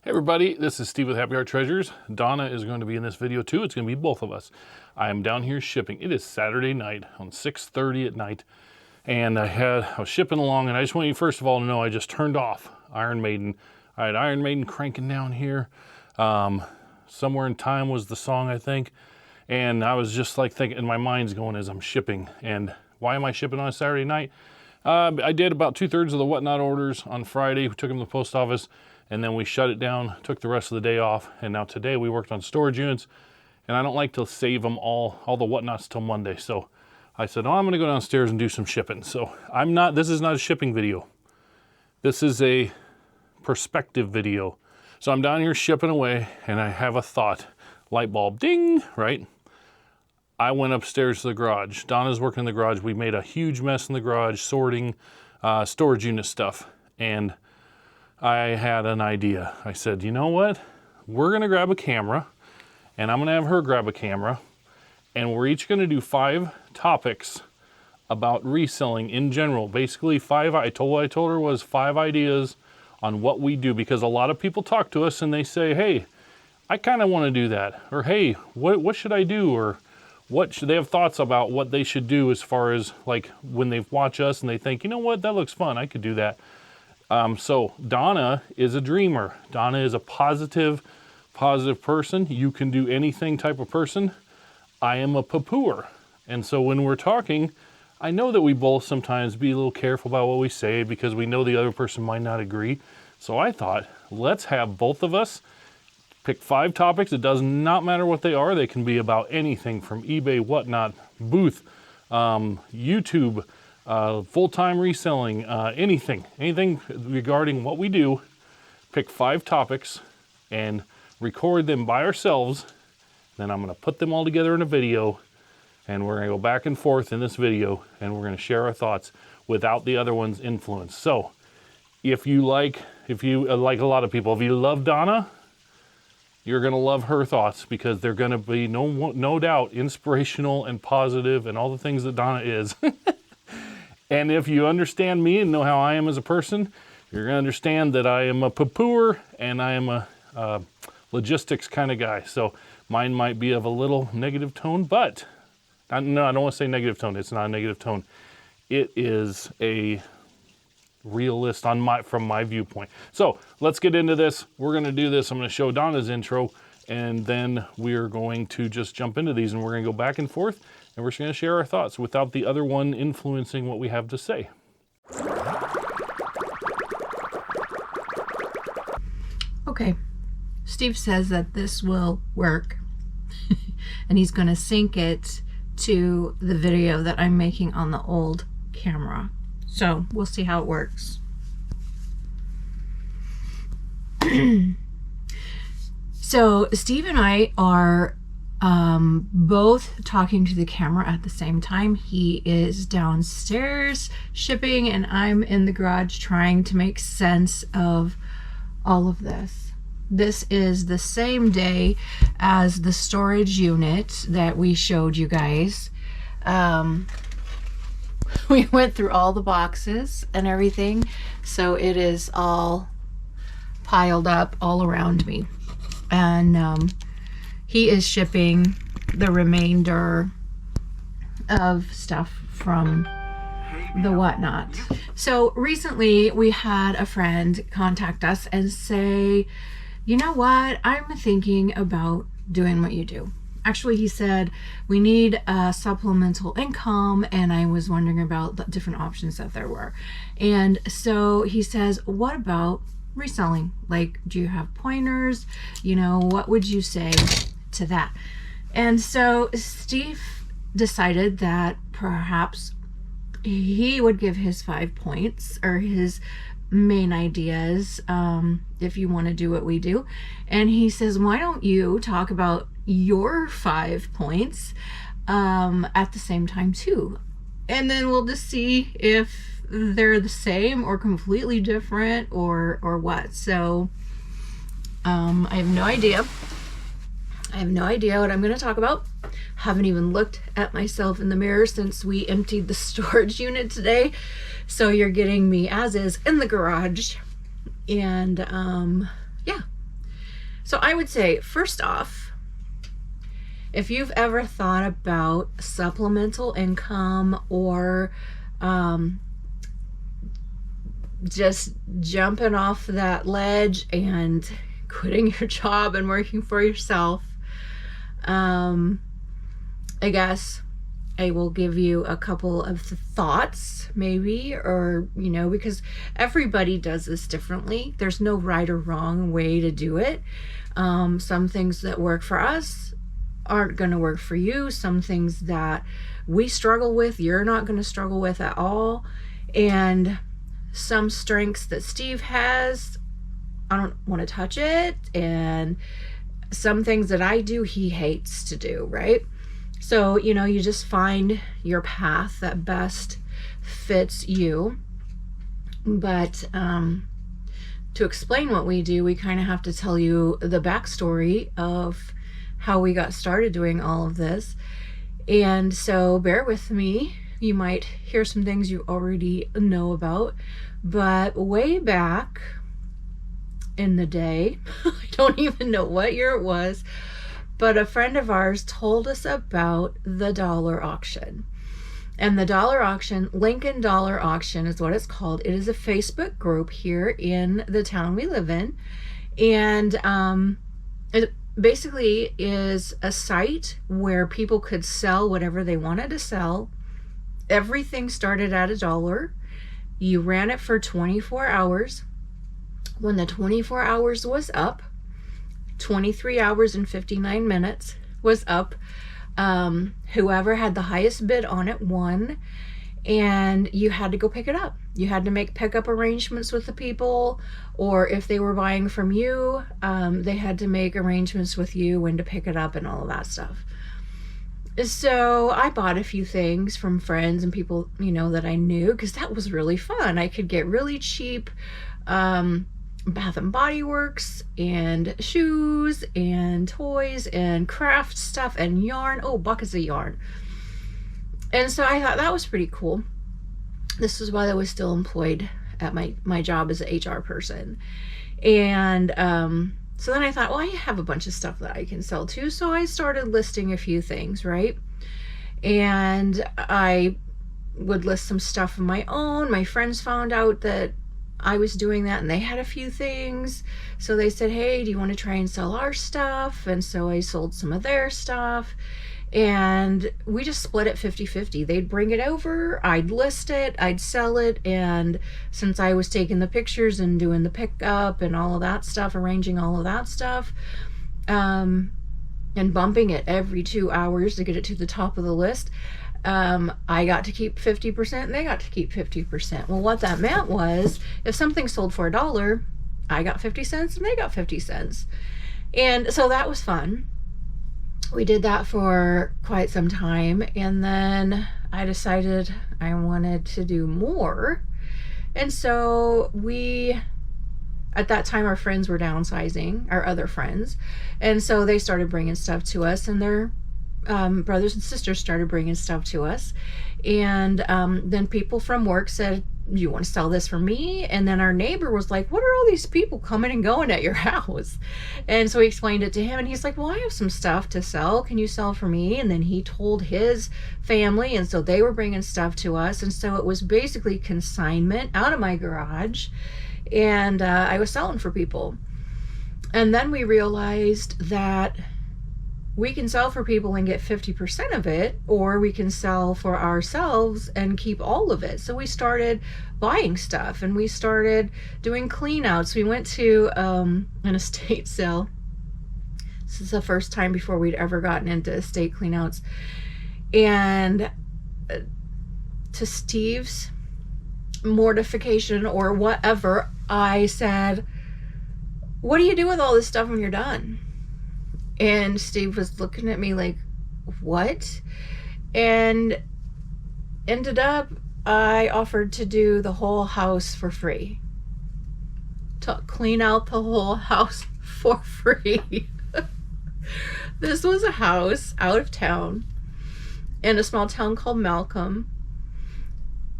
Hey everybody, this is Steve with Happy Heart Treasures. Donna is going to be in this video too. It's going to be both of us. I am down here shipping. It is Saturday night on 6:30 at night, and I was shipping along, and I just want you first of all to know I just turned off Iron Maiden. I had Iron Maiden cranking down here. Somewhere in Time was the song, I think, and I was just like thinking, and my mind's going as I'm shipping. And why am I shipping on a Saturday night? I did about 2/3 of the Whatnot orders on Friday. We took them to the post office, and then we shut it down, took the rest of the day off, and now today we worked on storage units, and I don't like to save them all the Whatnots till Monday. So I said, oh, I'm gonna go downstairs and do some shipping. So this is not a shipping video. This is a perspective video. So I'm down here shipping away, and I have a thought. Light bulb, ding, right? I went upstairs to the garage. Donna's working in the garage. We made a huge mess in the garage, sorting storage unit stuff. And I had an idea. I said, you know what? We're gonna grab a camera, and I'm gonna have her grab a camera, and we're each gonna do 5 topics about reselling in general. Basically, I told her was 5 ideas on what we do, because a lot of people talk to us and they say, hey, I kind of want to do that, or hey, what should I do, or they have thoughts about what they should do as far as like when they watch us and they think, you know what, that looks fun, I could do that. So Donna is a dreamer. Donna is a positive person. You can do anything type of person. I am a poo-pooer. And so when we're talking, I know that we both sometimes be a little careful about what we say because we know the other person might not agree. So I thought, let's have both of us pick 5 topics. It does not matter what they are. They can be about anything from eBay, Whatnot, Booth, YouTube, full-time reselling, anything regarding what we do. Pick 5 topics and record them by ourselves. Then I'm going to put them all together in a video, and we're going to go back and forth in this video, and we're going to share our thoughts without the other one's influence. So if you like a lot of people, if you love Donna, you're going to love her thoughts, because they're going to be no doubt inspirational and positive and all the things that Donna is. And if you understand me and know how I am as a person, you're going to understand that I am a poo-pooer and I am a logistics kind of guy. So mine might be of a little negative tone, but no, I don't want to say negative tone. It's not a negative tone. It is a realist from my viewpoint. So let's get into this. We're going to do this. I'm going to show Donna's intro, and then we're going to just jump into these, and we're going to go back and forth, and we're just going to share our thoughts without the other one influencing what we have to say. Okay, Steve says that this will work and he's going to sync it to the video that I'm making on the old camera. So we'll see how it works. So Steve and I are both talking to the camera at the same time. He is downstairs shipping, and I'm in the garage trying to make sense of all of this. This is the same day as the storage unit that we showed you guys. We went through all the boxes and everything, so it is all piled up all around me. And he is shipping the remainder of stuff from the Whatnot. So recently we had a friend contact us and say, you know what, I'm thinking about doing what you do. Actually, he said, we need a supplemental income, and I was wondering about the different options that there were. And so he says, what about reselling? Like, do you have pointers? You know, what would you say to that? And so Steve decided that perhaps he would give his 5 points, or his main ideas, if you want to do what we do. And he says, why don't you talk about your 5 points at the same time too, and then we'll just see if they're the same or completely different or what. So I have no idea what I'm going to talk about. Haven't even looked at myself in the mirror since we emptied the storage unit today. So you're getting me as is in the garage. And yeah, So I would say, first off, if you've ever thought about supplemental income or just jumping off that ledge and quitting your job and working for yourself, I guess I will give you a couple of thoughts, maybe, or, because everybody does this differently. There's no right or wrong way to do it. Some things that work for us aren't going to work for you. Some things that we struggle with, you're not going to struggle with at all. And some strengths that Steve has, I don't want to touch it. And some things that I do, he hates to do, right? So, you just find your path that best fits you. But to explain what we do, we kind of have to tell you the backstory of how we got started doing all of this. And so bear with me. You might hear some things you already know about. But way back in the day, I don't even know what year it was, but a friend of ours told us about the dollar auction. And the dollar auction, Lincoln Dollar Auction is what it's called. It is a Facebook group here in the town we live in. And it basically is a site where people could sell whatever they wanted to sell. Everything started at $1. You ran it for 24 hours. When the 24 hours was up, 23 hours and 59 minutes was up, whoever had the highest bid on it won, and you had to go pick it up. You had to make pickup arrangements with the people, or if they were buying from you, they had to make arrangements with you when to pick it up and all of that stuff. So I bought a few things from friends and people, that I knew, because that was really fun. I could get really cheap Bath and Body Works and shoes and toys and craft stuff and yarn. Oh, buckets of yarn. And so I thought that was pretty cool. This was while I was still employed at my job as an HR person. And so then I thought, well, I have a bunch of stuff that I can sell too. So I started listing a few things, right? And I would list some stuff of my own. My friends found out that I was doing that and they had a few things. So they said, hey, do you want to try and sell our stuff? And so I sold some of their stuff. And we just split it 50-50. They'd bring it over, I'd list it, I'd sell it, and since I was taking the pictures and doing the pickup and all of that stuff, arranging all of that stuff, and bumping it every 2 hours to get it to the top of the list, I got to keep 50% and they got to keep 50%. Well, what that meant was if something sold for $1, I got 50 cents and they got 50 cents. And so that was fun. We did that for quite some time, and then I decided I wanted to do more. And so at that time, our friends were downsizing, our other friends, and so they started bringing stuff to us, and their brothers and sisters started bringing stuff to us. And then people from work said, you want to sell this for me? And then our neighbor was like, what are all these people coming and going at your house? And so we explained it to him, and he's like, well, I have some stuff to sell. Can you sell for me? And then he told his family, and so they were bringing stuff to us. And so it was basically consignment out of my garage, and I was selling for people. And then we realized that we can sell for people and get 50% of it, or we can sell for ourselves and keep all of it. So we started buying stuff and we started doing clean outs. We went to an estate sale. This is the first time before we'd ever gotten into estate clean outs. And to Steve's mortification or whatever, I said, what do you do with all this stuff when you're done? And Steve was looking at me like, what? And ended up, I offered to do the whole house for free. To clean out the whole house for free. This was a house out of town in a small town called Malcolm.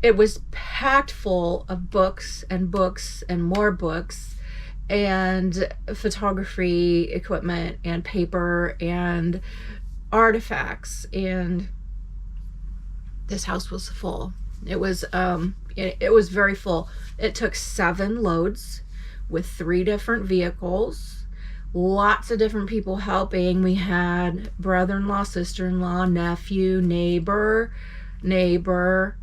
It was packed full of books and more books and photography equipment and paper and artifacts, and this house was full. It was very full. It took 7 loads with 3 different vehicles, lots of different people helping. We had brother-in-law, sister-in-law, nephew, neighbor, Ruth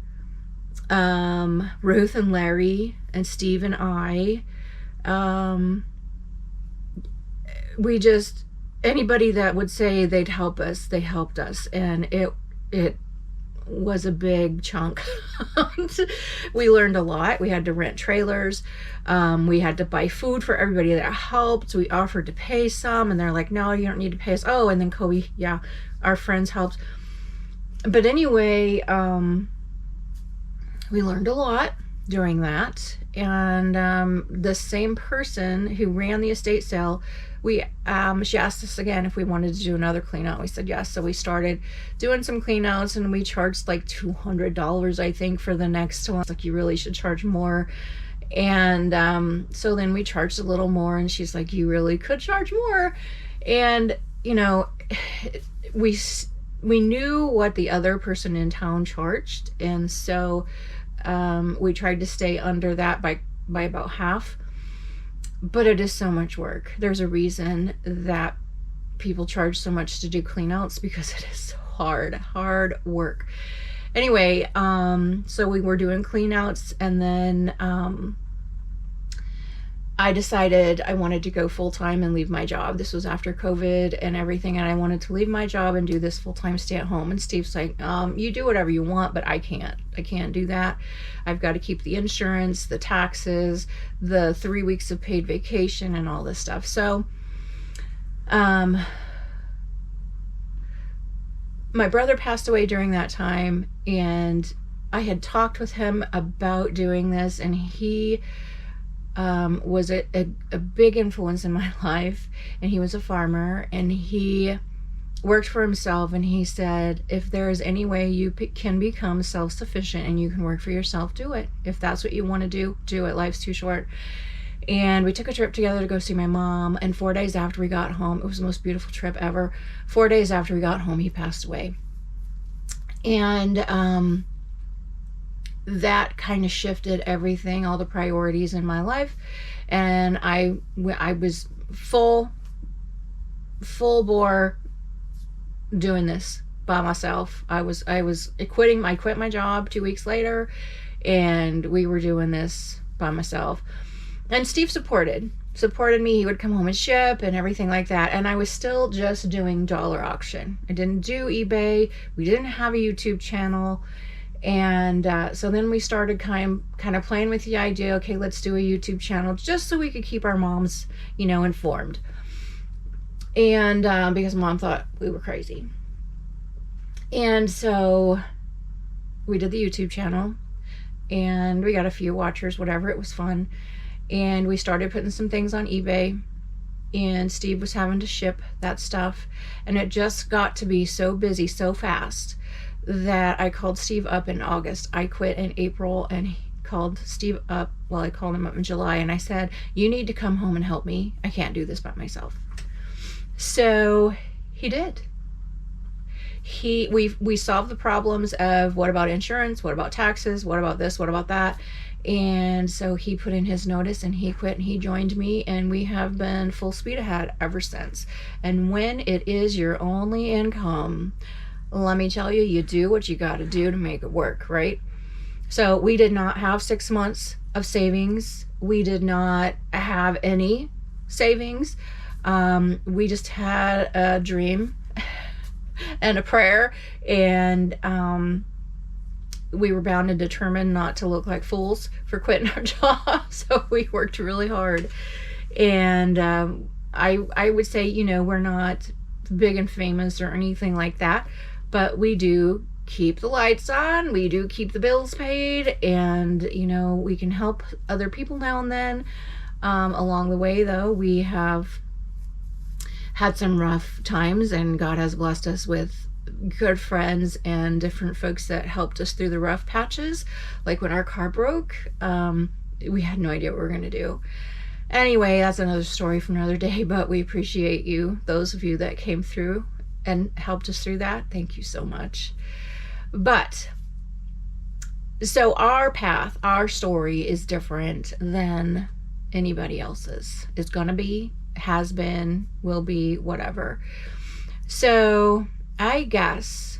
and Larry and Steve and I. We just, anybody that would say they'd help us, they helped us, and it was a big chunk. We learned a lot. We had to rent trailers. We had to buy food for everybody that helped. We offered to pay some, and they're like, no, you don't need to pay us. Oh, and then Kobe, yeah, our friends helped. But anyway, we learned a lot during that. And the same person who ran the estate sale, she asked us again if we wanted to do another clean out. We said yes. So we started doing some clean outs, and we charged like $200, I think, for the next one. It's like, you really should charge more. And so then we charged a little more, and she's like, you really could charge more. And you know, we knew what the other person in town charged, and so we tried to stay under that by about half. But it is so much work. There's a reason that people charge so much to do clean outs, because it is hard work. Anyway, so we were doing clean outs, and then I decided I wanted to go full-time and leave my job. This was after COVID and everything, and I wanted to leave my job and do this full-time stay at home. And Steve's like, you do whatever you want, but I can't do that. I've got to keep the insurance, the taxes, the 3 weeks of paid vacation, and all this stuff. So my brother passed away during that time, and I had talked with him about doing this, and he was a big influence in my life. And he was a farmer, and he worked for himself, and he said, if there is any way you can become self-sufficient and you can work for yourself, do it. If that's what you want to do it. Life's too short. And we took a trip together to go see my mom, and 4 days after we got home, it was the most beautiful trip ever. 4 days after we got home, he passed away. And that kind of shifted everything, all the priorities in my life. And I was full bore doing this by myself. I quit my job 2 weeks later, and we were doing this by myself. And Steve supported me. He would come home and ship and everything like that. And I was still just doing dollar auction. I didn't do eBay. We didn't have a YouTube channel. And so then we started kind of playing with the idea, okay, let's do a YouTube channel, just so we could keep our moms, informed. And because Mom thought we were crazy. And so we did the YouTube channel, and we got a few watchers, whatever. It was fun. And we started putting some things on eBay, and Steve was having to ship that stuff. And it just got to be so busy so fast that I called Steve up in August. I quit in April, and he called Steve up. Well, I called him up in July, and I said, you need to come home and help me. I can't do this by myself. So he did. We solved the problems of, what about insurance? What about taxes? What about this? What about that? And so he put in his notice, and he quit, and he joined me, and we have been full speed ahead ever since. And when it is your only income, let me tell you, you do what you got to do to make it work, right? So we did not have 6 months of savings. We did not have any savings. We just had a dream and a prayer, and we were bound and determined not to look like fools for quitting our job. So we worked really hard. And I would say, we're not big and famous or anything like that, but we do keep the lights on, we do keep the bills paid, and we can help other people now and then. Along the way, though, we have had some rough times, and God has blessed us with good friends and different folks that helped us through the rough patches. Like when our car broke, we had no idea what we were going to do. Anyway, that's another story for another day, but we appreciate you, those of you that came through and helped us through that. Thank you so much. But so our path, our story is different than anybody else's. It's gonna be, has been, will be, whatever. So I guess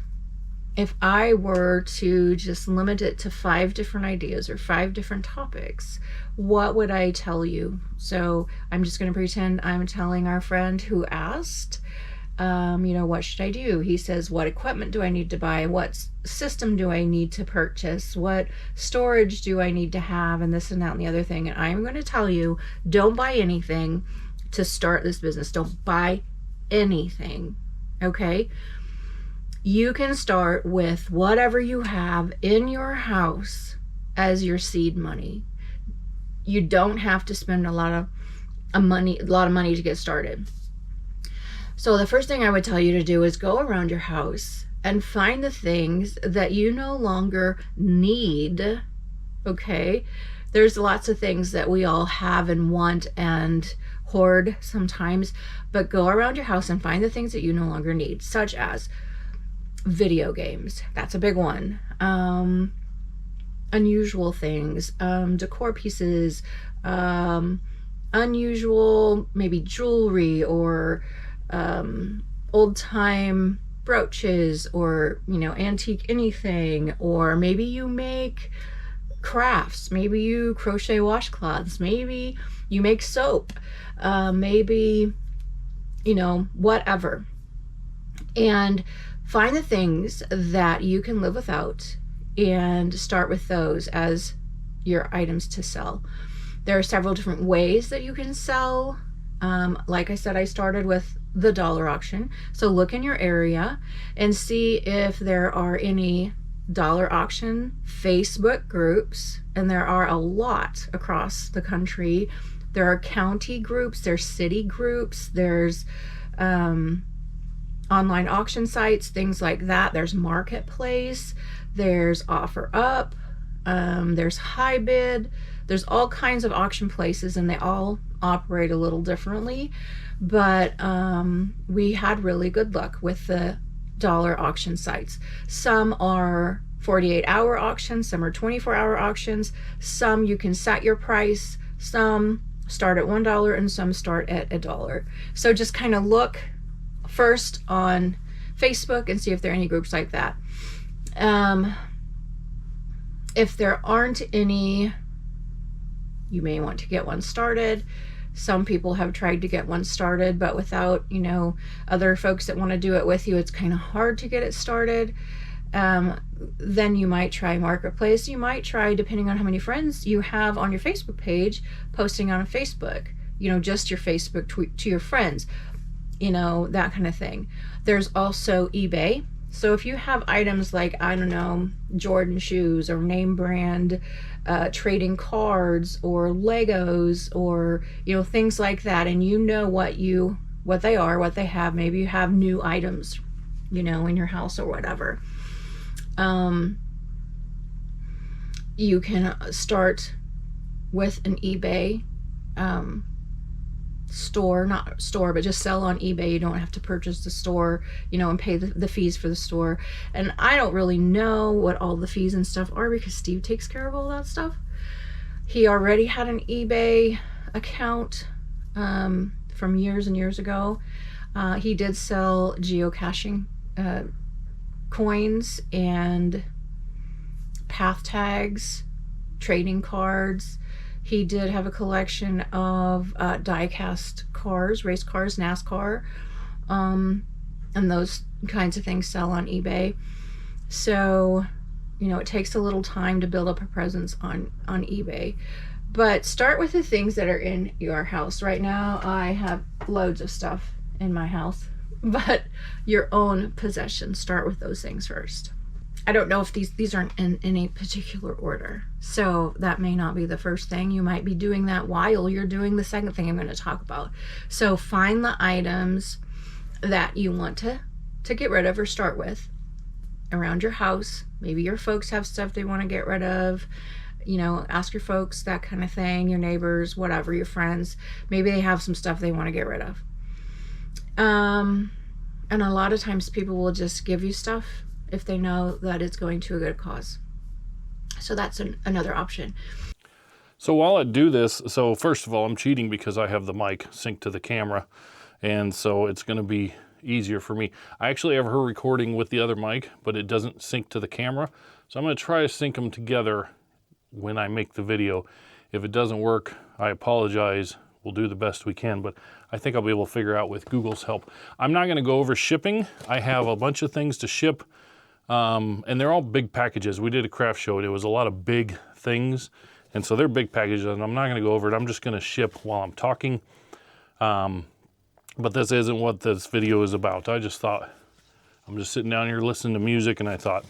if I were to just limit it to 5 different ideas or 5 different topics, what would I tell you? So I'm just going to pretend I'm telling our friend who asked, what should I do? He says, what equipment do I need to buy? What system do I need to purchase? What storage do I need to have? And this and that and the other thing. And I'm going to tell you, don't buy anything to start this business. Don't buy anything. Okay? You can start with whatever you have in your house as your seed money. You don't have to spend a lot of money to get started. So the first thing I would tell you to do is go around your house and find the things that you no longer need. Okay? There's lots of things that we all have and want and hoard sometimes, but go around your house and find the things that you no longer need, such as video games. That's a big one. Unusual things, decor pieces, unusual maybe jewelry or old time brooches or antique anything, or maybe you make crafts, maybe you crochet washcloths, maybe you make soap, maybe whatever. And find the things that you can live without and start with those as your items to sell. There are several different ways that you can sell. Like I said, I started with the dollar auction. So look in your area and see if there are any dollar auction Facebook groups, and there are a lot across the country. There are county groups, there's city groups, there's online auction sites, things like that. There's Marketplace, there's OfferUp, there's High Bid. There's all kinds of auction places, and they all operate a little differently. But we had really good luck with the dollar auction sites. Some are 48-hour auctions, some are 24-hour auctions, some you can set your price, some start at $1 and some start at $1. So just kind of look first on Facebook and see if there are any groups like that. If there aren't any, you may want to get one started. Some people have tried to get one started, but without other folks that want to do it with you, it's kind of hard to get it started. Then you might try Marketplace. You might try, depending on how many friends you have on your Facebook page, posting on Facebook, just your Facebook tweet to your friends, that kind of thing. There's also eBay. So if you have items like, I don't know, Jordan shoes or name brand trading cards or Legos or, things like that, and what they are, what they have, maybe you have new items, in your house or whatever. You can start with an eBay not store, but just sell on eBay. You don't have to purchase the store, and pay the fees for the store. And I don't really know what all the fees and stuff are because Steve takes care of all that stuff. He already had an eBay account from years and years ago. He did sell geocaching coins and path tags, trading cards. He did have a collection of die-cast cars, race cars, NASCAR, and those kinds of things sell on eBay. So, it takes a little time to build up a presence on eBay. But start with the things that are in your house. Right now, I have loads of stuff in my house, but your own possession, start with those things first. I don't know if these aren't in any particular order, so that may not be the first thing. You might be doing that while you're doing the second thing I'm going to talk about. So find the items that you want to get rid of or start with around your house. Maybe your folks have stuff they want to get rid of. You know, ask your folks, that kind of thing, your neighbors, whatever, your friends. Maybe they have some stuff they want to get rid of. And a lot of times people will just give you stuff if they know that it's going to a good cause. So that's another option. So while I do this, so first of all, I'm cheating because I have the mic synced to the camera, and so it's going to be easier for me. I actually have her recording with the other mic, but it doesn't sync to the camera. So I'm going to try to sync them together when I make the video. If it doesn't work, I apologize. We'll do the best we can, but I think I'll be able to figure out with Google's help. I'm not going to go over shipping. I have a bunch of things to ship, and they're all big packages. We did a craft show, and it was a lot of big things, and so they're big packages, and I'm not going to go over it. I'm just going to ship while I'm talking, but this isn't what this video is about. I just thought, I'm just sitting down here listening to music, and I thought,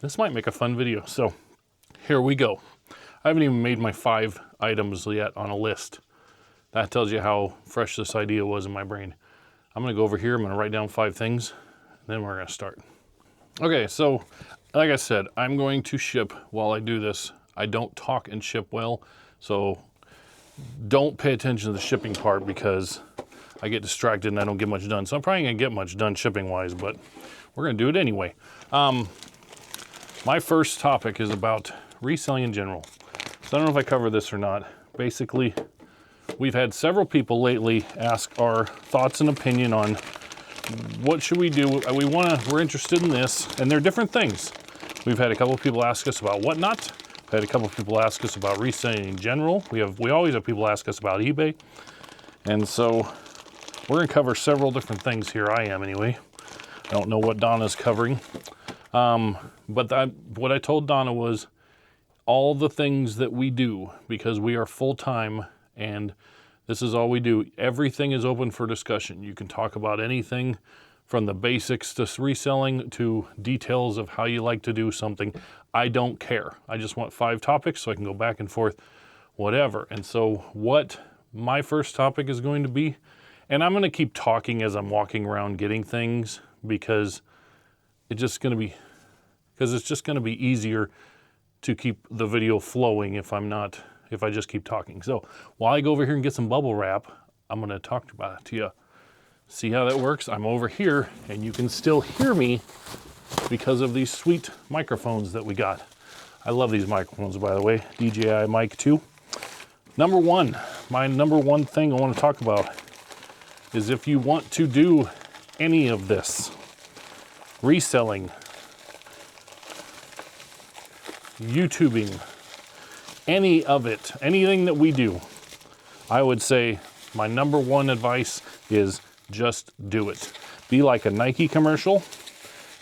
this might make a fun video. So here we go. I haven't even made my 5 items yet on a list. That tells you how fresh this idea was in my brain. I'm gonna go over here, I'm gonna write down 5 things, and then we're gonna start. Okay, so like I said, I'm going to ship while I do this. I don't talk and ship well, so don't pay attention to the shipping part because I get distracted and I don't get much done. So I'm probably gonna get much done shipping wise, but we're gonna do it anyway. My first topic is about reselling in general. So I don't know if I covered this or not. Basically, we've had several people lately ask our thoughts and opinion on what should we do. We're interested in this, and they're different things. We've had a couple of people ask us about whatnot. We've had a couple of people ask us about reselling in general. We always have people ask us about eBay. And so we're gonna cover several different things here. I am anyway. I don't know what Donna's covering. But what I told Donna was all the things that we do, because we are full-time and this is all we do. Everything is open for discussion. You can talk about anything from the basics to reselling to details of how you like to do something. I don't care. I just want 5 topics so I can go back and forth, whatever. And so what my first topic is going to be, and I'm going to keep talking as I'm walking around getting things because it's just going to be easier to keep the video flowing if I just keep talking. So while I go over here and get some bubble wrap, I'm gonna talk about it to you. See how that works? I'm over here and you can still hear me because of these sweet microphones that we got. I love these microphones, by the way, DJI Mic 2. My number one thing I wanna talk about is if you want to do any of this, reselling, YouTubing, any of it, anything that we do, I would say my number one advice is just do it. Be like a Nike commercial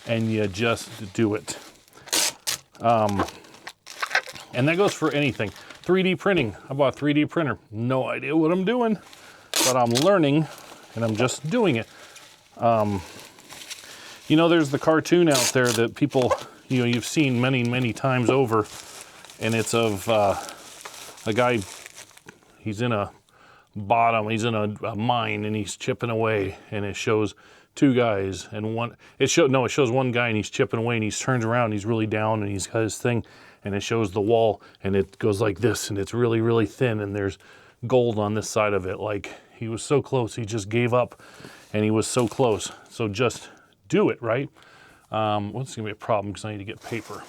and you just do it. And that goes for anything. 3D printing. I bought a 3D printer. No idea what I'm doing, but I'm learning and I'm just doing it. You know, there's the cartoon out there that people, you've seen many, many times over, and it's of a guy, he's in a mine and he's chipping away, and it shows 2 guys and it shows one guy and he's chipping away and he turns around and he's really down and he's got his thing, and it shows the wall and it goes like this and it's really, really thin and there's gold on this side of it. Like, he was so close, he just gave up and he was so close. So just do it, right? Well, it's gonna be a problem because I need to get paper.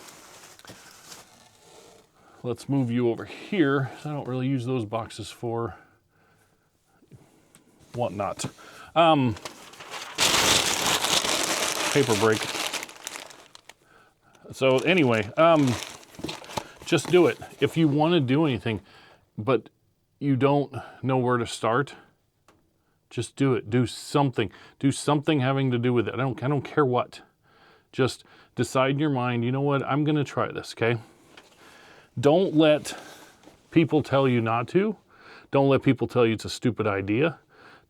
Let's move you over here. I don't really use those boxes for whatnot. Paper break. So anyway, just do it. If you want to do anything, but you don't know where to start, just do it. Do something. Do something having to do with it. I don't care what. Just decide in your mind, you know what, I'm going to try this, okay? Don't let people tell you not to. Don't let people tell you it's a stupid idea.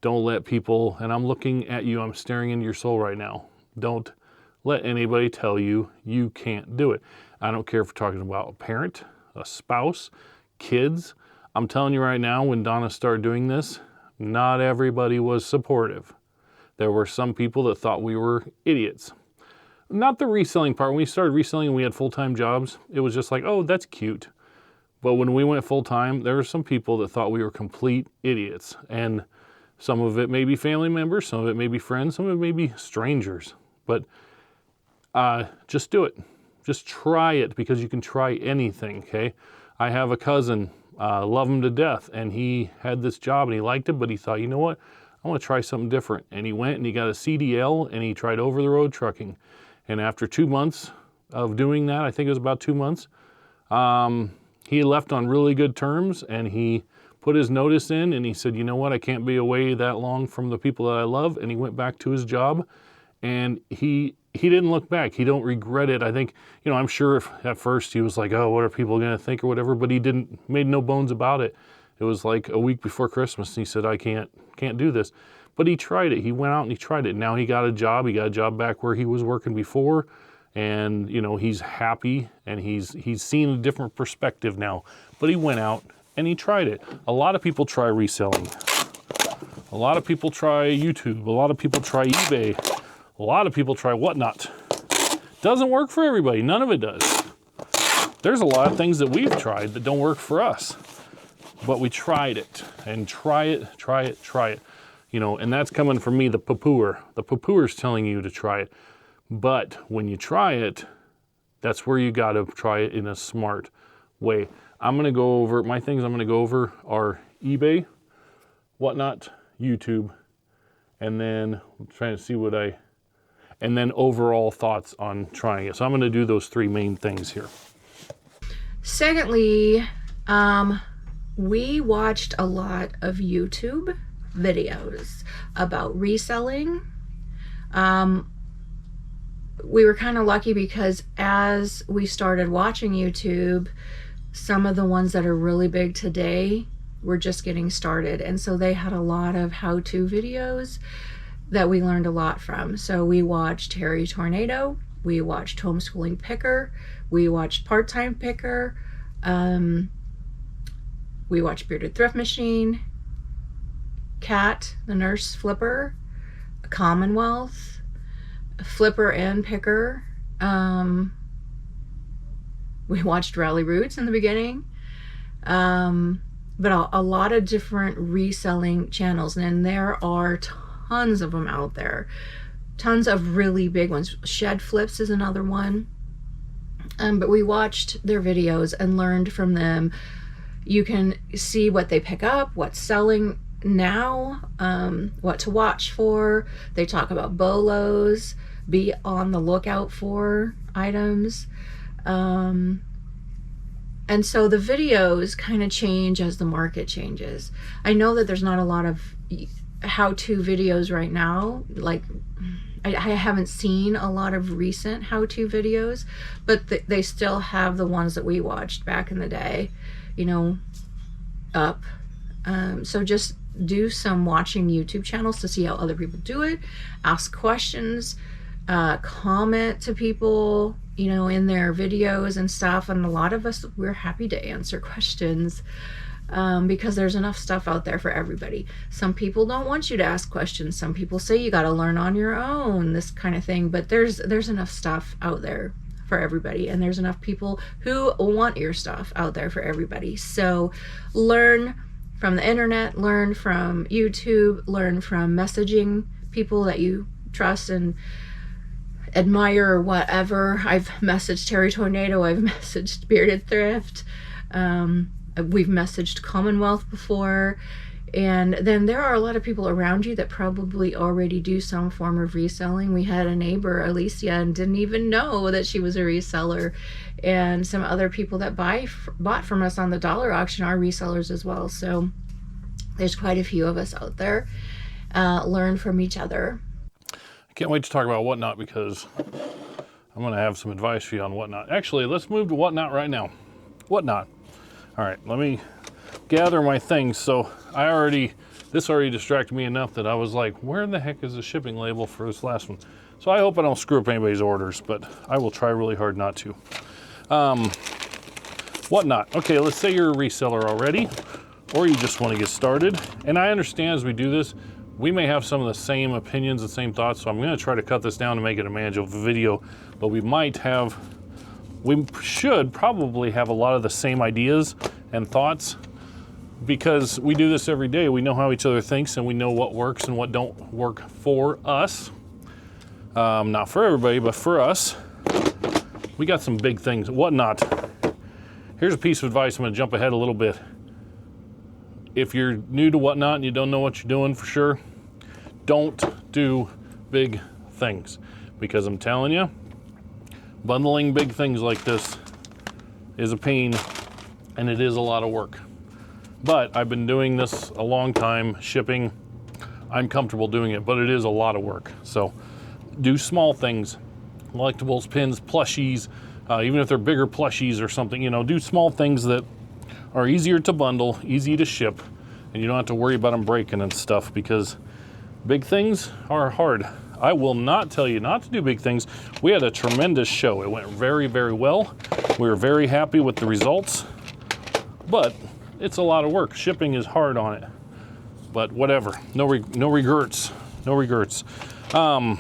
Don't let people, and I'm looking at you, I'm staring into your soul right now. Don't let anybody tell you you can't do it. I don't care if we're talking about a parent, a spouse, kids. I'm telling you right now, when Donna started doing this, not everybody was supportive. There were some people that thought we were idiots. Not the reselling part. When we started reselling and we had full-time jobs, it was just like, oh, that's cute. But when we went full time, there were some people that thought we were complete idiots. And some of it may be family members, some of it may be friends, some of it may be strangers. But just do it. Just try it, because you can try anything, okay? I have a cousin, love him to death, and he had this job and he liked it, but he thought, you know what? I want to try something different. And he went and he got a CDL and he tried over-the-road trucking. And after 2 months of doing that, I think it was about 2 months, he left on really good terms, and he put his notice in, and he said, you know what, I can't be away that long from the people that I love. And he went back to his job, and he didn't look back. He don't regret it. I think, you know, I'm sure at first he was like, oh, what are people going to think or whatever, but he made no bones about it. It was like a week before Christmas, and he said, I can't do this. But he tried it. He went out and he tried it. Now he got a job. He got a job back where he was working before. And, you know, he's happy, and he's seen a different perspective now. But he went out and he tried it. A lot of people try reselling. A lot of people try YouTube. A lot of people try eBay. A lot of people try whatnot. Doesn't work for everybody. None of it does. There's a lot of things that we've tried that don't work for us. But we tried it, and try it. You know, and that's coming from me, the poo-pooer. The poo-pooer's telling you to try it. But when you try it, that's where you got to try it in a smart way. I'm going to go over, my things I'm going to go over are eBay, whatnot, YouTube, and then I'm trying to see and then overall thoughts on trying it. So I'm going to do those 3 main things here. Secondly, we watched a lot of YouTube videos about reselling. We were kind of lucky because as we started watching YouTube, some of the ones that are really big today were just getting started. And so they had a lot of how-to videos that we learned a lot from. So we watched Harry Tornado, we watched Homeschooling Picker, we watched Part-Time Picker, we watched Bearded Thrift Machine, Cat, the Nurse Flipper, Commonwealth, Flipper and Picker. We watched Rally Roots in the beginning. But a lot of different reselling channels, and there are tons of them out there. Tons of really big ones. Shed Flips is another one. But we watched their videos and learned from them. You can see what they pick up, what's selling now, what to watch for. They talk about BOLOs, be on the lookout for items. And so the videos kind of change as the market changes. I know that there's not a lot of how-to videos right now. Like, I haven't seen a lot of recent how-to videos, but they still have the ones that we watched back in the day, you know, up. So just do some watching YouTube channels to see how other people do it, ask questions, comment to people, you know, in their videos and stuff. And a lot of us, we're happy to answer questions because there's enough stuff out there for everybody. Some people don't want you to ask questions. Some people say you got to learn on your own, this kind of thing. But there's enough stuff out there for everybody, and there's enough people who want your stuff out there for everybody. So learn from the internet, learn from YouTube, learn from messaging people that you trust and admire or whatever. I've messaged Terry Tornado, I've messaged Bearded Thrift, we've messaged Commonwealth before. And then there are a lot of people around you that probably already do some form of reselling. We had a neighbor, Alicia, and didn't even know that she was a reseller. And some other people that bought from us on the dollar auction are resellers as well. So there's quite a few of us out there. Learn from each other. I can't wait to talk about Whatnot because I'm going to have some advice for you on Whatnot. Actually, let's move to Whatnot right now. Whatnot. All right, let me gather my things. So this already distracted me enough that I was like, where in the heck is the shipping label for this last one? So I hope I don't screw up anybody's orders, but I will try really hard not to. Whatnot. Okay, let's say you're a reseller already, or you just want to get started. And I understand as we do this, we may have some of the same opinions and same thoughts, so I'm going to try to cut this down to make it a manageable video, but we might have we should probably have a lot of the same ideas and thoughts because we do this every day. We know how each other thinks and we know what works and what don't work for us. Not for everybody, but for us. We got some big things. Whatnot. Here's a piece of advice. I'm going to jump ahead a little bit. If you're new to Whatnot and you don't know what you're doing for sure, don't do big things. Because I'm telling you, bundling big things like this is a pain and it is a lot of work. But I've been doing this a long time, shipping. I'm comfortable doing it, but it is a lot of work. So do small things, collectibles, pins, plushies, even if they're bigger plushies or something, you know, do small things that are easier to bundle, easy to ship, and you don't have to worry about them breaking and stuff because big things are hard. I will not tell you not to do big things. We had a tremendous show. It went very, very well. We were very happy with the results, but it's a lot of work. Shipping is hard on it, but whatever. No regrets. No regrets. I'll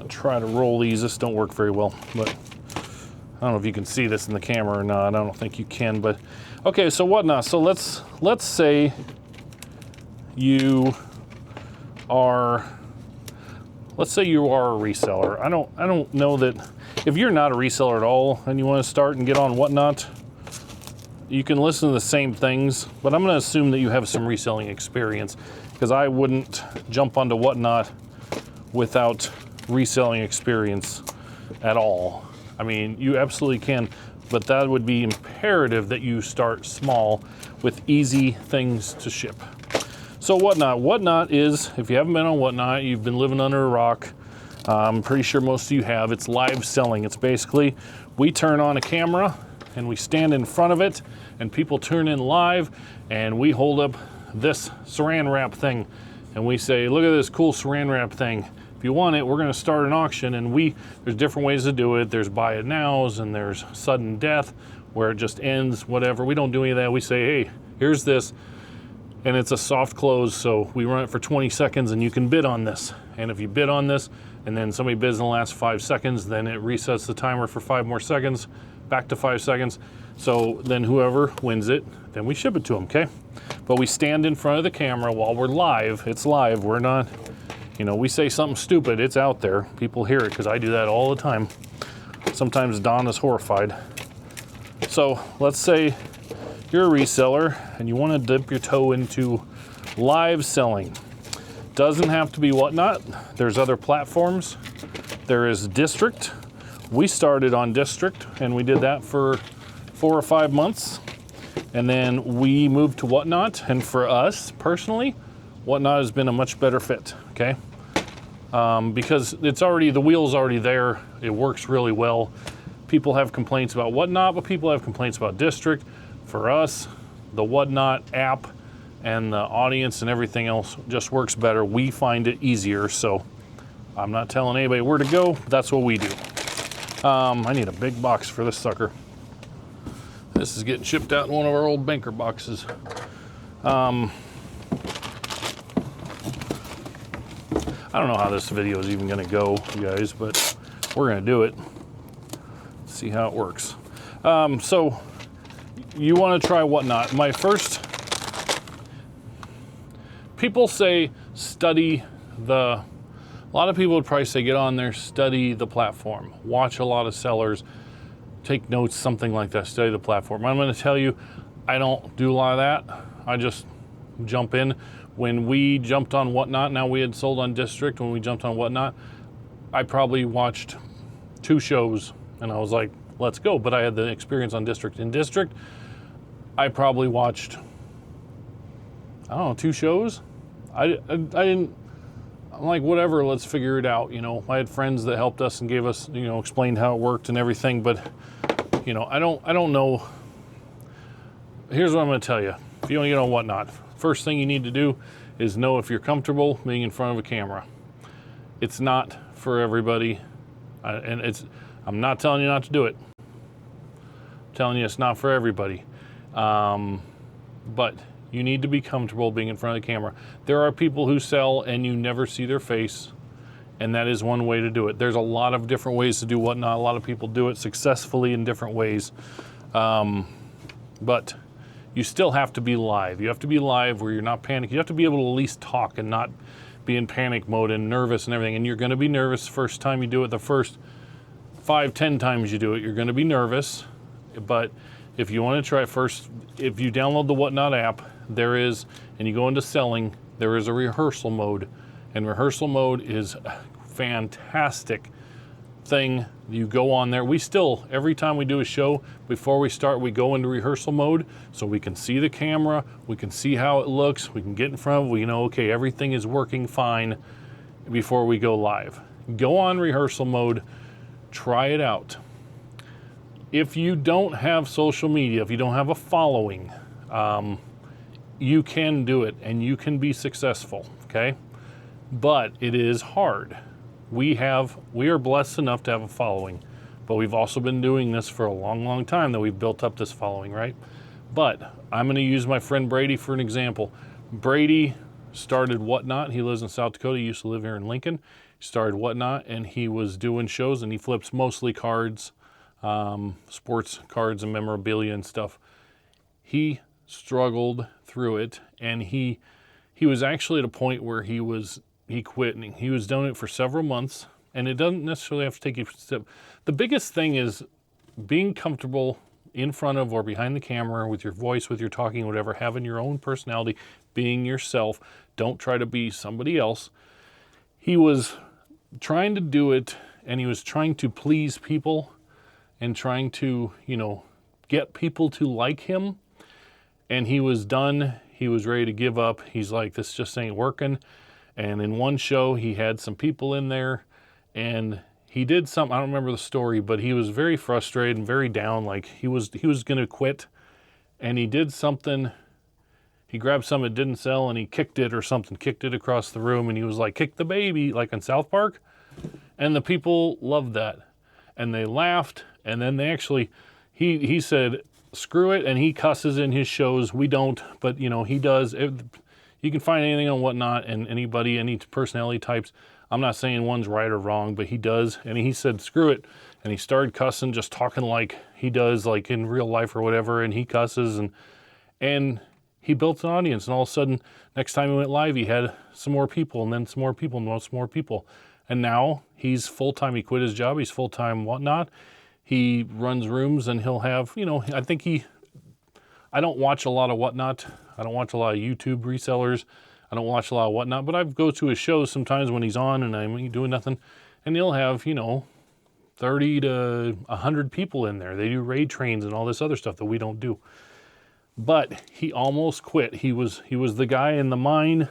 try to roll these. This don't work very well, but I don't know if you can see this in the camera or not. I don't think you can, but okay. So Whatnot. So let's say you are. Let's say you are a reseller. I don't know that if you're not a reseller at all and you want to start and get on Whatnot, you can listen to the same things, but I'm going to assume that you have some reselling experience because I wouldn't jump onto Whatnot without reselling experience at all. I mean, you absolutely can, but that would be imperative that you start small with easy things to ship. So Whatnot is, if you haven't been on Whatnot, you've been living under a rock. I'm pretty sure most of you have. It's live selling. It's basically, we turn on a camera and we stand in front of it and people tune in live and we hold up this saran wrap thing and we say, look at this cool saran wrap thing. If you want it, we're going to start an auction, and there's different ways to do it. There's buy it nows and there's sudden death where it just ends, whatever. We don't do any of that. We say, hey, here's this, and it's a soft close, so we run it for 20 seconds and you can bid on this. And if you bid on this and then somebody bids in the last 5 seconds, then it resets the timer for 5 more seconds, back to 5 seconds. So then whoever wins it, then we ship it to them, okay? But we stand in front of the camera while we're live. It's live. We're not, you know, we say something stupid, it's out there. People hear it because I do that all the time. Sometimes Don is horrified. So let's say you're a reseller and you want to dip your toe into live selling. Doesn't have to be Whatnot. There's other platforms. There is District. We started on District and we did that for 4 or 5 months. And then we moved to Whatnot. And for us personally, Whatnot has been a much better fit, okay? Because the wheel's already there. It works really well. People have complaints about Whatnot, but people have complaints about District. For us, the Whatnot app and the audience and everything else just works better. We find it easier, so I'm not telling anybody where to go. That's what we do. I need a big box for this sucker. This is getting shipped out in one of our old banker boxes. I don't know how this video is even going to go, you guys, but we're going to do it. See how it works. So you want to try Whatnot. People say study a lot of people would probably say get on there, study the platform, watch a lot of sellers, take notes, something like that, study the platform. I'm going to tell you, I don't do a lot of that. I just jump in. When we jumped on Whatnot, now we had sold on District, when we jumped on Whatnot, I probably watched 2 shows and I was like, let's go. But I had the experience on District. In District, I probably watched, 2 shows. I didn't, I'm like, whatever, let's figure it out. You know, I had friends that helped us and gave us, explained how it worked and everything, but I don't know. Here's what I'm going to tell you. If you want to get on Whatnot, first thing you need to do is know if you're comfortable being in front of a camera. It's not for everybody, I'm not telling you not to do it. I'm telling you it's not for everybody. But you need to be comfortable being in front of the camera. There are people who sell and you never see their face, and that is one way to do it. There's a lot of different ways to do Whatnot. A lot of people do it successfully in different ways, but you still have to be live. You have to be live where you're not panicking. You have to be able to at least talk and not be in panic mode and nervous and everything. And you're going to be nervous first time you do it. The first 5-10 times you do it, you're going to be nervous. But if you want to try it first, if you download the Whatnot app, there is, and you go into selling, there is a rehearsal mode. And rehearsal mode is a fantastic thing. You go on there. We still, every time we do a show, before we start, we go into rehearsal mode so we can see the camera, we can see how it looks, we can get in front of it, we know, okay, everything is working fine before we go live. Go on rehearsal mode, try it out. If you don't have social media, if you don't have a following, you can do it and you can be successful, okay? But it is hard. We are blessed enough to have a following, but we've also been doing this for a long, long time that we've built up this following, right? But I'm going to use my friend Brady for an example. Brady started Whatnot. He lives in South Dakota. He used to live here in Lincoln. He started Whatnot, and he was doing shows, and he flips mostly cards, sports cards and memorabilia and stuff. He struggled through it, and he was actually at a point where he quit, and he was doing it for several months, and it doesn't necessarily have to take you a step. The biggest thing is being comfortable in front of or behind the camera with your voice, with your talking, whatever, having your own personality, being yourself. Don't try to be somebody else. He was trying to do it, and he was trying to please people and trying to, get people to like him, and he was done. He was ready to give up. He's like, this just ain't working. And in one show, he had some people in there, and he did something, I don't remember the story, but he was very frustrated and very down, like he was going to quit, and he did something. He grabbed something that didn't sell, and he kicked it or something, kicked it across the room, and he was like, kick the baby, like in South Park. And the people loved that, and they laughed, and then they actually, he said, screw it, and he cusses in his shows. We don't, but he does. You can find anything on Whatnot, and anybody, any personality types. I'm not saying one's right or wrong, but he does. And he said, screw it. And he started cussing, just talking like he does, like in real life or whatever. And he cusses, and he built an audience. And all of a sudden, next time he went live, he had some more people, and then some more people, and some more people. And now he's full-time. He quit his job. He's full-time Whatnot. He runs rooms, and he'll have, I don't watch a lot of Whatnot. I don't watch a lot of YouTube resellers. I don't watch a lot of Whatnot, but I go to his shows sometimes when he's on and I'm doing nothing, and he'll have, 30 to 100 people in there. They do raid trains and all this other stuff that we don't do. But he almost quit. He was the guy in the mine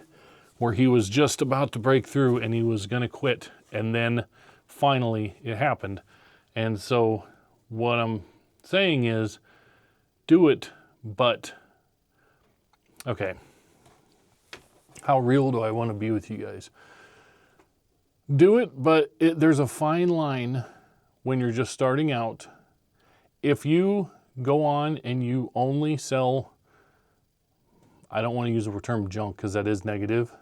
where he was just about to break through and he was going to quit. And then finally it happened. And so what I'm saying is, do it, but okay. How real do I want to be with you guys? Do it, but there's a fine line when you're just starting out. If you go on and you only sell, I don't want to use the term junk because that is negative.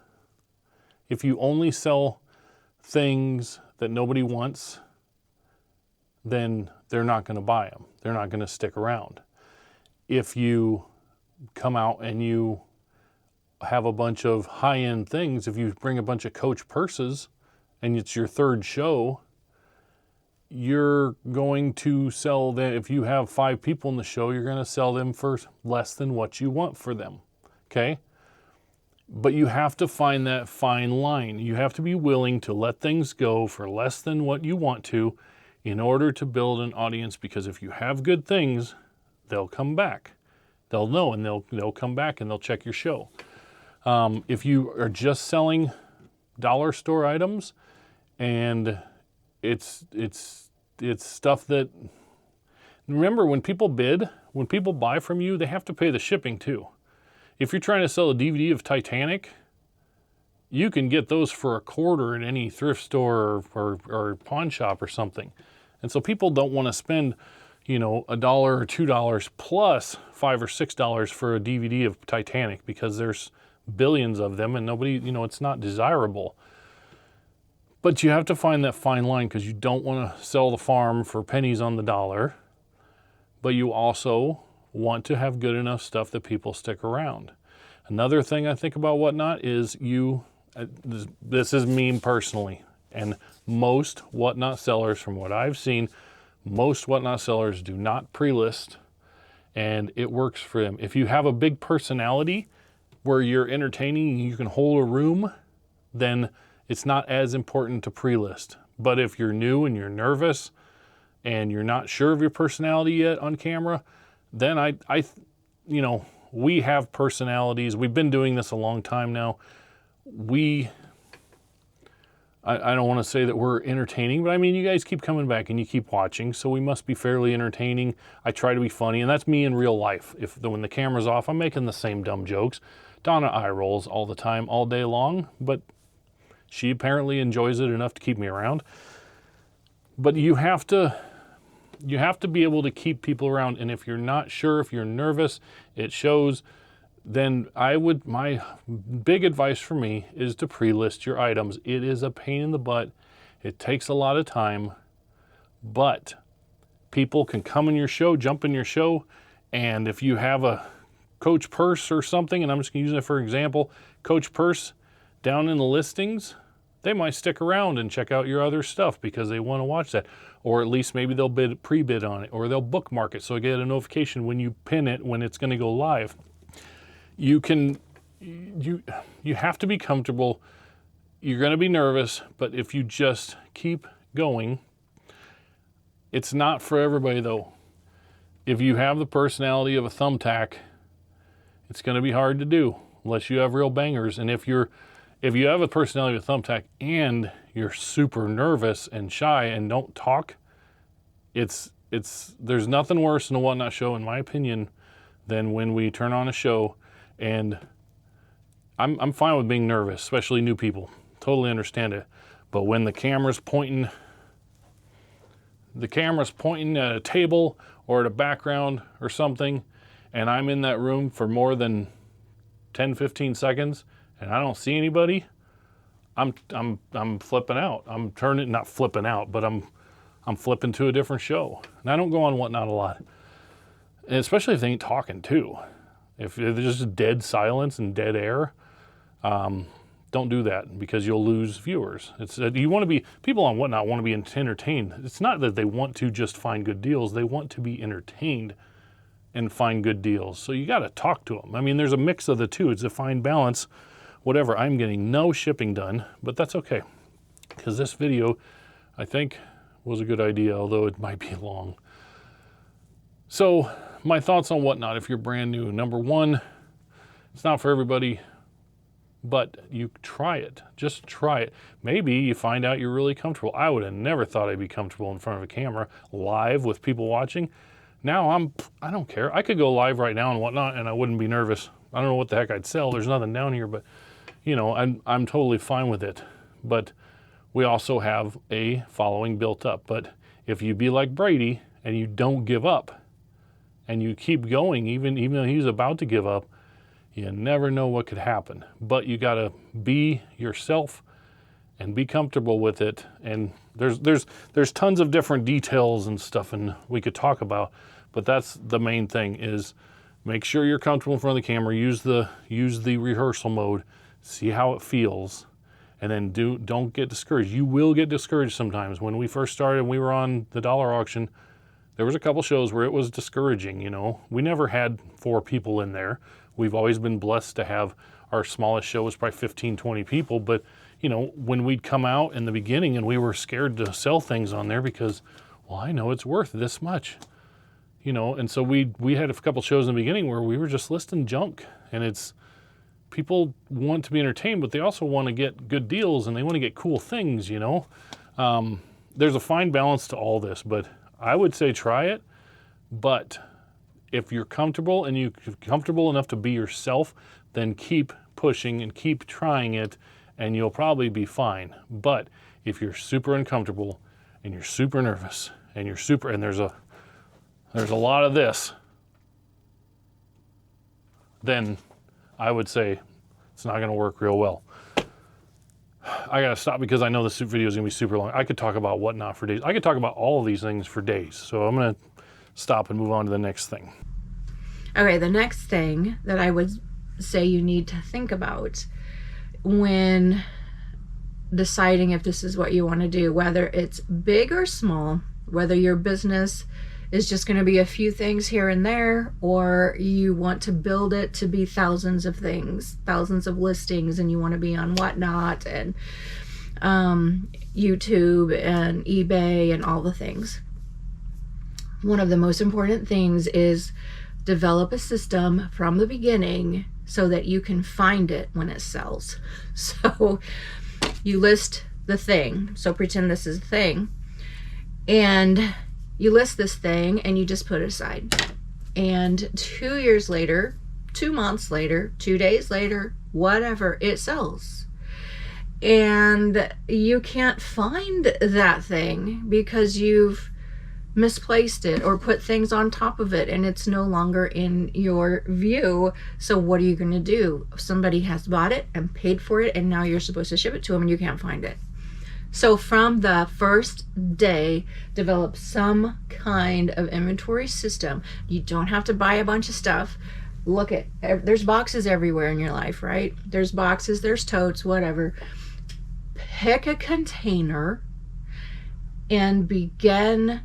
If you only sell things that nobody wants, then they're not going to buy them. They're not going to stick around. If you come out and you have a bunch of high-end things, if you bring a bunch of Coach purses and it's your third show, you're going to sell them. If you have 5 people in the show, you're going to sell them for less than what you want for them, okay? But you have to find that fine line. You have to be willing to let things go for less than what you want to in order to build an audience, because if you have good things, they'll come back. They'll know, and they'll come back and they'll check your show. If you are just selling dollar store items and it's stuff that, remember, when people buy from you, they have to pay the shipping too. If you're trying to sell a DVD of Titanic, you can get those for $0.25 at any thrift store or pawn shop or something. And so people don't want to spend, $1 or $2 plus $5 or $6 for a DVD of Titanic because there's billions of them and nobody, it's not desirable. But you have to find that fine line because you don't want to sell the farm for pennies on the dollar, but you also want to have good enough stuff that people stick around. Another thing I think about Whatnot is this is me personally, and most Whatnot sellers, from what I've seen, most Whatnot sellers do not pre-list, and it works for them. If you have a big personality where you're entertaining and you can hold a room, then it's not as important to pre-list. But if you're new and you're nervous and you're not sure of your personality yet on camera, then we have personalities. We've been doing this a long time now. I don't want to say that we're entertaining, but I mean, you guys keep coming back and you keep watching, so we must be fairly entertaining. I try to be funny, and that's me in real life. When the camera's off, I'm making the same dumb jokes. Donna eye rolls all the time, all day long, but she apparently enjoys it enough to keep me around. But you have to be able to keep people around, and if you're not sure, if you're nervous, it shows. Then my big advice for me is to pre-list your items. It is a pain in the butt. It takes a lot of time, but people can come in your show, jump in your show, and if you have a Coach Purse or something, and I'm just gonna use it for example, Coach Purse down in the listings, they might stick around and check out your other stuff because they want to watch that. Or at least maybe they'll pre-bid on it, or they'll bookmark it so I get a notification when you pin it when it's gonna go live. You have to be comfortable. You're going to be nervous, but if you just keep going, it's not for everybody though. If you have the personality of a thumbtack, it's going to be hard to do unless you have real bangers. And if you have a personality of a thumbtack and you're super nervous and shy and don't talk, there's nothing worse than a Whatnot show, in my opinion, than when we turn on a show. And I'm fine with being nervous, especially new people. Totally understand it. But when the camera's pointing at a table or at a background or something, and I'm in that room for more than 10, 15 seconds, and I don't see anybody, I'm flipping out. Not flipping out, but I'm flipping to a different show. And I don't go on Whatnot a lot. And especially if they ain't talking too. If there's just dead silence and dead air, don't do that because you'll lose viewers. People on Whatnot want to be entertained. It's not that they want to just find good deals. They want to be entertained and find good deals. So you got to talk to them. I mean, there's a mix of the two. It's a fine balance. Whatever. I'm getting no shipping done, but that's okay because this video, I think, was a good idea, although it might be long. So my thoughts on Whatnot if you're brand new. Number one, it's not for everybody, but you try it. Just try it. Maybe you find out you're really comfortable. I would have never thought I'd be comfortable in front of a camera live with people watching. Now I don't care. I could go live right now and Whatnot and I wouldn't be nervous. I don't know what the heck I'd sell. There's nothing down here, but I'm totally fine with it. But we also have a following built up. But if you be like Brady and you don't give up, and you keep going, even though he's about to give up, you never know what could happen. But you got to be yourself and be comfortable with it. And there's tons of different details and stuff, and we could talk about. But that's the main thing: is make sure you're comfortable in front of the camera. Use the rehearsal mode. See how it feels, and then don't get discouraged. You will get discouraged sometimes. When we first started, we were on the dollar auction. There was a couple shows where it was discouraging, We never had 4 people in there. We've always been blessed to have our smallest show was probably 15, 20 people. But, when we'd come out in the beginning and we were scared to sell things on there because, well, I know it's worth this much, And so we had a couple shows in the beginning where we were just listing junk. And people want to be entertained, but they also want to get good deals and they want to get cool things, There's a fine balance to all this, but I would say try it, but if you're comfortable and you're comfortable enough to be yourself, then keep pushing and keep trying it and you'll probably be fine. But if you're super uncomfortable and you're super nervous and there's a lot of this, then I would say it's not going to work real well. I gotta stop because I know this video is gonna be super long. I could talk about whatnot for days. I could talk about all of these things for days. So I'm gonna stop and move on to the next thing. Okay, the next thing that I would say you need to think about when deciding if this is what you want to do, whether it's big or small, whether your business is just going to be a few things here and there, or you want to build it to be thousands of things, thousands of listings, and you want to be on Whatnot and YouTube and eBay and all the things. One of the most important things is develop a system from the beginning so that you can find it when it sells. So you list the thing. So pretend this is a thing. And you list this thing and you just put it aside. And 2 years later, 2 months later, 2 days later, whatever, it sells. And you can't find that thing because you've misplaced it or put things on top of it and it's no longer in your view. So what are you going to do? Somebody has bought it and paid for it and now you're supposed to ship it to them and you can't find it. So from the first day, develop some kind of inventory system. You don't have to buy a bunch of stuff. Look at, there's boxes everywhere in your life, right? There's boxes, there's totes, whatever. Pick a container and begin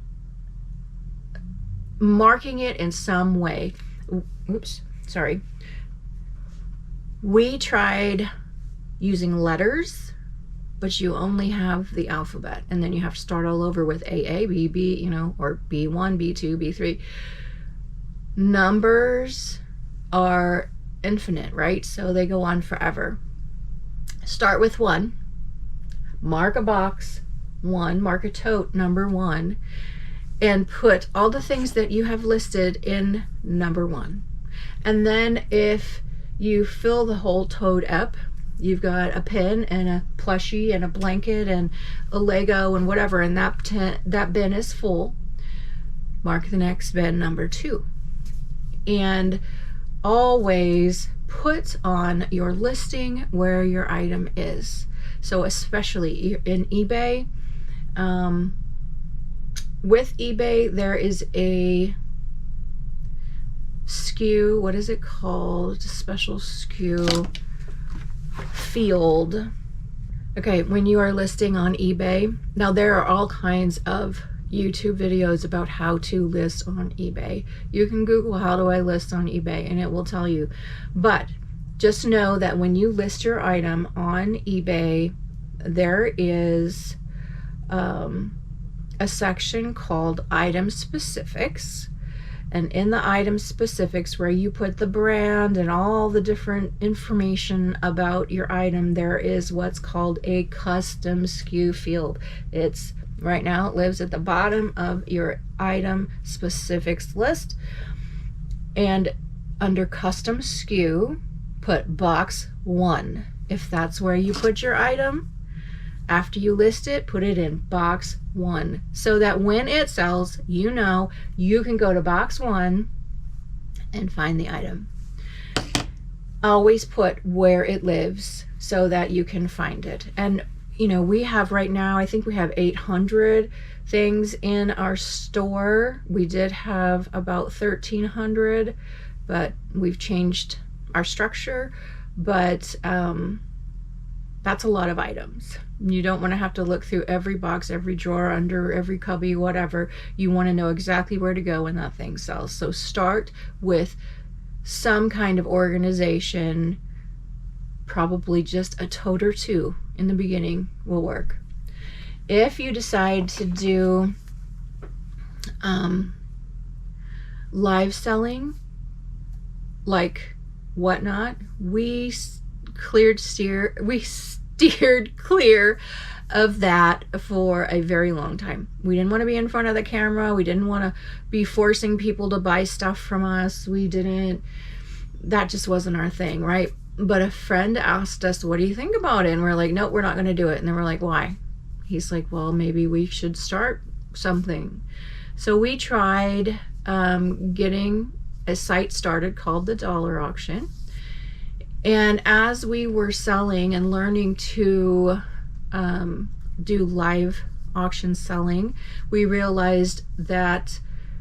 marking it in some way. Oops, sorry. We tried using letters, but you only have the alphabet, and then you have to start all over with A, B, B, you know, or B1, B2, B3. Numbers are infinite, right? So they go on forever. Start with 1. Mark a box 1, mark a tote number 1, and put all the things that you have listed in number 1. And then if you fill the whole tote up, you've got a pen and a plushie and a blanket and a Lego and whatever, and that bin is full, mark the next bin number 2. And always put on your listing where your item is. So especially in eBay, with eBay, there is a SKU, what is it called? It's a special SKU field. Okay, when you are listing on eBay, now there are all kinds of YouTube videos about how to list on eBay. You can Google how do I list on eBay and it will tell you. But just know that when you list your item on eBay, there is a section called item specifics, and in the item specifics where you put the brand and all the different information about your item, there is what's called a custom SKU field. It's right now, it lives at the bottom of your item specifics list, and under custom SKU put box 1. If that's where you put your item, after you list it, put it in box 1 so that when it sells, you know you can go to box 1 and find the item. Always put where it lives so that you can find it. And you know, we have right now, I think we have 800 things in our store. We did have about 1,300, but we've changed our structure. But that's a lot of items. You don't want to have to look through every box, every drawer, under every cubby, whatever. You want to know exactly where to go when that thing sells. So start with some kind of organization, probably just a tote or 2 in the beginning will work. If you decide to do live selling, like Whatnot, we steered clear of that for a very long time. We didn't want to be in front of the camera. We didn't want to be forcing people to buy stuff from us. That just wasn't our thing, right? But a friend asked us, what do you think about it? And we're like, nope, we're not going to do it. And then we're like, why? He's like, well, maybe we should start something. So we tried getting a site started called the Dollar Auction. And as we were selling and learning to do live auction selling, we realized that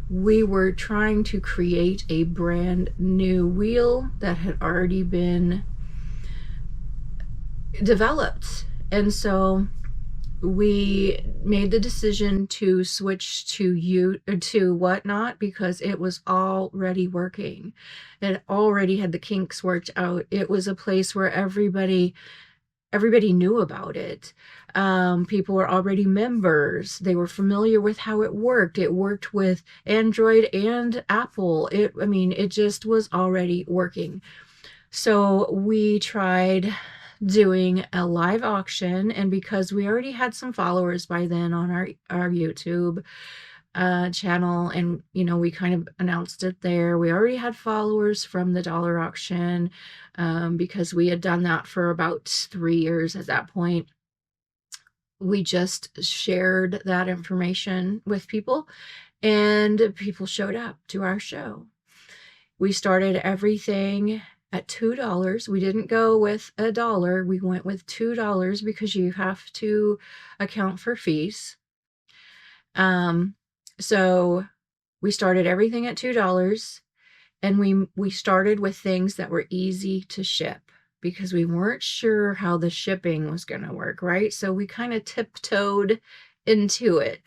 we were trying to create a brand new wheel that had already been developed. And so we made the decision to switch to Whatnot because it was already working. It already had the kinks worked out. It was a place where everybody knew about it. People were already members. They were familiar with how it worked. It worked with Android and Apple. It just was already working. So we tried doing a live auction, and because we already had some followers by then on our YouTube channel, and we kind of announced it there, we already had followers from the dollar auction, because we had done that for about 3 years at that point. We just shared that information with people, and people showed up to our show. We started everything at $2. We didn't go with $1. We went with $2 because you have to account for fees. So we started everything at $2, and we started with things that were easy to ship because we weren't sure how the shipping was going to work, right? So we kind of tiptoed into it.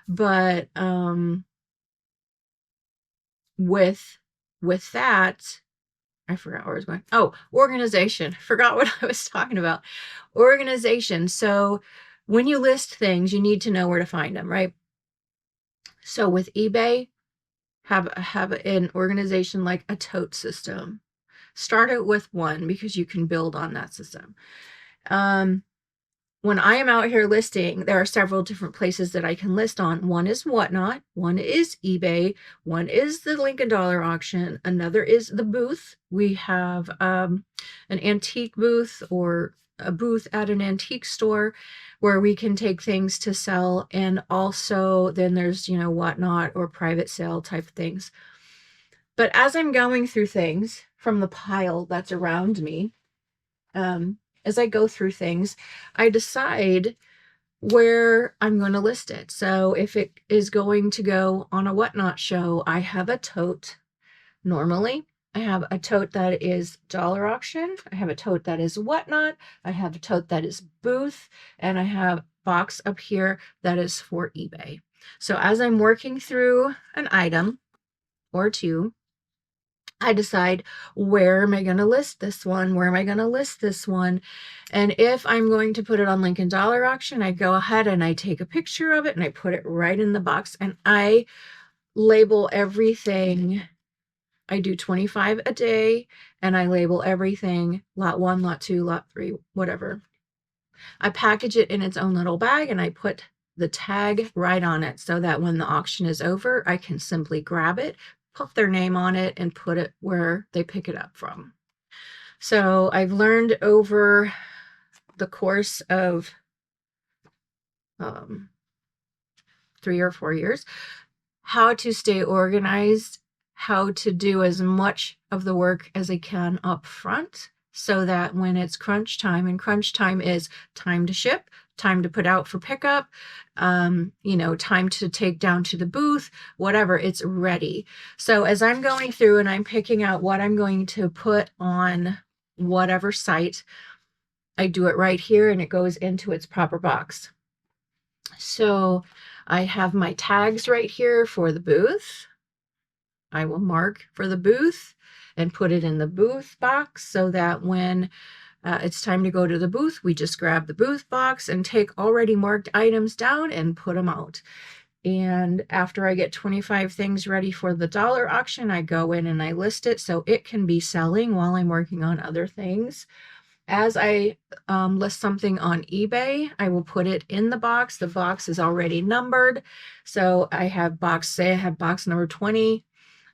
But with that, I forgot where I was going. Oh, organization. Forgot what I was talking about. Organization. So when you list things, you need to know where to find them, right? So with eBay, have an organization like a tote system. Start it with one because you can build on that system. When I am out here listing, there are several different places that I can list on. One is Whatnot, one is eBay, one is the Lincoln Dollar Auction, another is the booth. We have an antique booth or a booth at an antique store where we can take things to sell. And also then there's, Whatnot or private sale type things. But as I'm going through things from the pile that's around me, as I go through things, I decide where I'm going to list it. So if it is going to go on a Whatnot show, I have a tote. Normally, I have a tote that is dollar auction. I have a tote that is Whatnot. I have a tote that is booth. And I have a box up here that is for eBay. So as I'm working through an item or two, I decide, where am I going to list this one? Where am I going to list this one? And if I'm going to put it on Lincoln Dollar Auction, I go ahead and I take a picture of it and I put it right in the box and I label everything. I do 25 a day and I label everything lot 1, lot 2, lot 3, whatever. I package it in its own little bag and I put the tag right on it so that when the auction is over, I can simply grab it, put their name on it, and put it where they pick it up from. So I've learned over the course of 3 or 4 years how to stay organized, how to do as much of the work as I can up front so that when it's crunch time, and crunch time is time to ship, time to put out for pickup, time to take down to the booth, whatever, it's ready. So as I'm going through and I'm picking out what I'm going to put on whatever site, I do it right here and it goes into its proper box. So I have my tags right here for the booth. I will mark for the booth and put it in the booth box so that when it's time to go to the booth, we just grab the booth box and take already marked items down and put them out. And after I get 25 things ready for the dollar auction, I go in and I list it so it can be selling while I'm working on other things. As I list something on eBay, I will put it in the box. The box is already numbered. So I have box number 20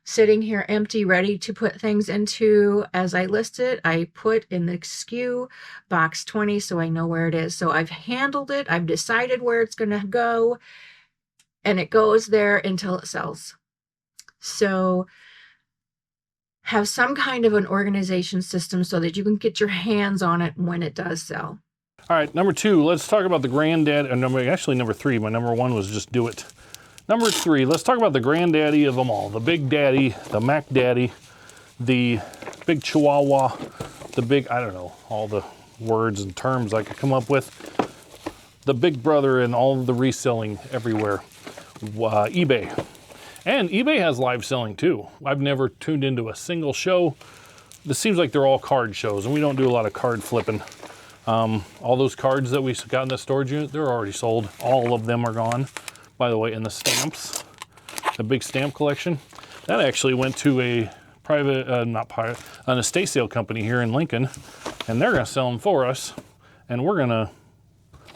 sitting here empty, ready to put things into. As I list it, I put in the SKU box 20 so I know where it is. So I've handled it. I've decided where it's going to go, and it goes there until it sells. So have some kind of an organization system so that you can get your hands on it when it does sell. All right, number 2, let's talk about the granddad, actually number 3, my number 1 was just do it. Number 3, let's talk about the granddaddy of them all, the big daddy, the Mac daddy, the big chihuahua, the big, I don't know, all the words and terms I could come up with. The big brother in all of the reselling everywhere, eBay. And eBay has live selling too. I've never tuned into a single show. This seems like they're all card shows, and we don't do a lot of card flipping. All those cards that we got in the storage unit, they're already sold. All of them are gone. By the way, and the stamps, the big stamp collection, that actually went to a private, an estate sale company here in Lincoln, and they're gonna sell them for us, and we're gonna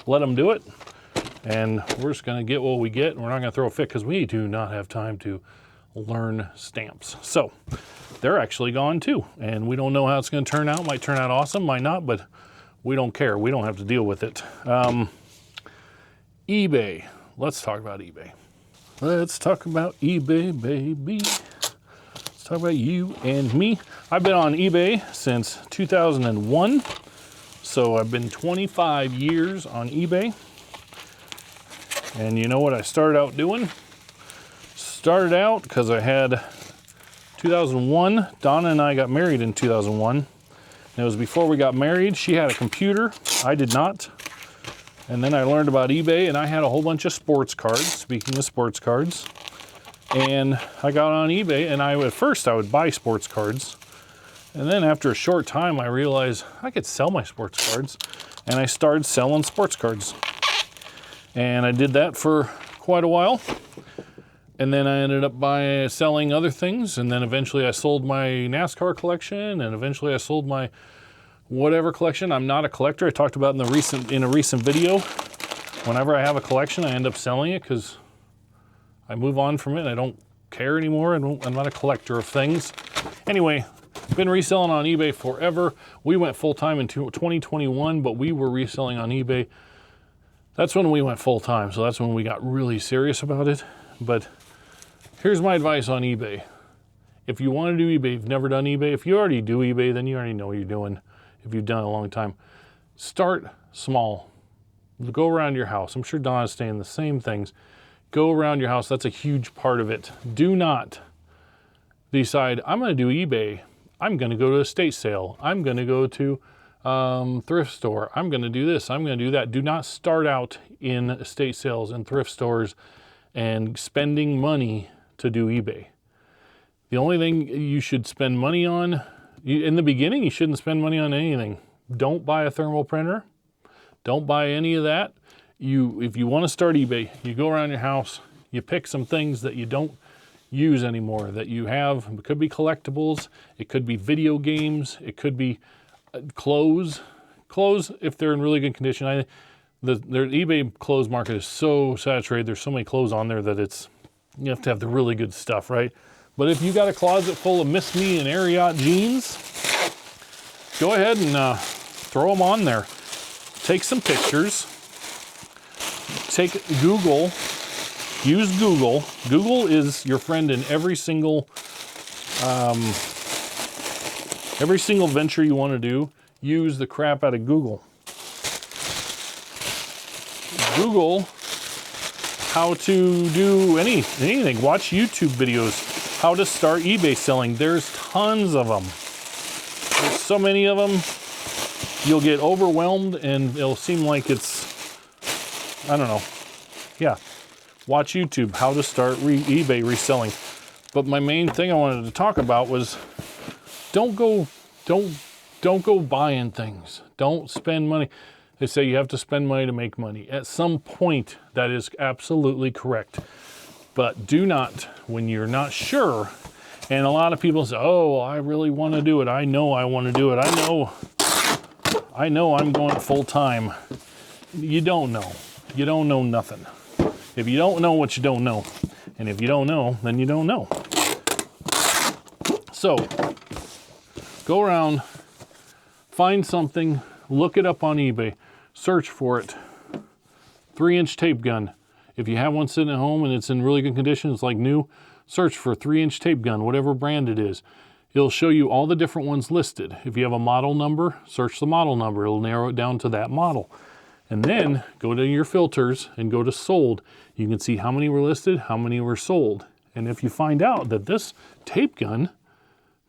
let them do it, and we're just gonna get what we get, and we're not gonna throw a fit because we do not have time to learn stamps. So they're actually gone too, and we don't know how it's gonna turn out. Might turn out awesome, might not, but we don't care. We don't have to deal with it. eBay. Let's talk about eBay. Let's talk about eBay, baby. Let's talk about you and me. I've been on eBay since 2001. So I've been 25 years on eBay. And you know what I started out doing? Started out because I had 2001. Donna and I got married in 2001. And it was before we got married. She had a computer. I did not. And then I learned about eBay, and I had a whole bunch of sports cards, speaking of sports cards. And I got on eBay, and at first I would buy sports cards. And then after a short time, I realized I could sell my sports cards. And I started selling sports cards. And I did that for quite a while. And then I ended up selling other things. And then eventually I sold my NASCAR collection, and eventually I sold my whatever collection. I'm not a collector. I talked about in a recent video. Whenever I have a collection, I end up selling it because I move on from it. I don't care anymore. I'm not a collector of things. Anyway, been reselling on eBay forever. We went full time in 2021, but we were reselling on eBay. That's when we went full time. So that's when we got really serious about it. But here's my advice on eBay. If you want to do eBay, you've never done eBay. If you already do eBay, then you already know what you're doing. If you've done it a long time, start small. Go around your house. I'm sure Donna's saying the same things. Go around your house. That's a huge part of it. Do not decide, I'm going to do eBay. I'm going to go to a estate sale. I'm going to go to thrift store. I'm going to do this. I'm going to do that. Do not start out in estate sales and thrift stores and spending money to do eBay. The only thing you should spend money on, in the beginning, you shouldn't spend money on anything. Don't buy a thermal printer. Don't buy any of that. If you want to start eBay, you go around your house, you pick some things that you don't use anymore, that you have. It could be collectibles. It could be video games. It could be clothes. Clothes, if they're in really good condition. The eBay clothes market is so saturated. There's so many clothes on there that you have to have the really good stuff, right? But if you got a closet full of Miss Me and Ariat jeans, go ahead and throw them on there. Take some pictures. Take Google. Use Google. Google is your friend in every single venture you want to do. Use the crap out of Google. Google how to do anything. Watch YouTube videos. How to start eBay selling. There's tons of them. There's so many of them. You'll get overwhelmed and it'll seem like it's, I don't know. Yeah. Watch YouTube, how to start eBay reselling. But my main thing I wanted to talk about was don't go buying things. Don't spend money. They say you have to spend money to make money. At some point, that is absolutely correct. But do not, when you're not sure, and a lot of people say, oh, I really want to do it. I know I want to do it. I know I'm going full time. You don't know. You don't know nothing. If you don't know what you don't know, and if you don't know, then you don't know. So, go around, find something, look it up on eBay, search for it. 3-inch tape gun. If you have one sitting at home and it's in really good condition, it's like new, search for 3-inch tape gun, whatever brand it is. It'll show you all the different ones listed. If you have a model number, search the model number. It'll narrow it down to that model. And then go to your filters and go to sold. You can see how many were listed, how many were sold. And if you find out that this tape gun,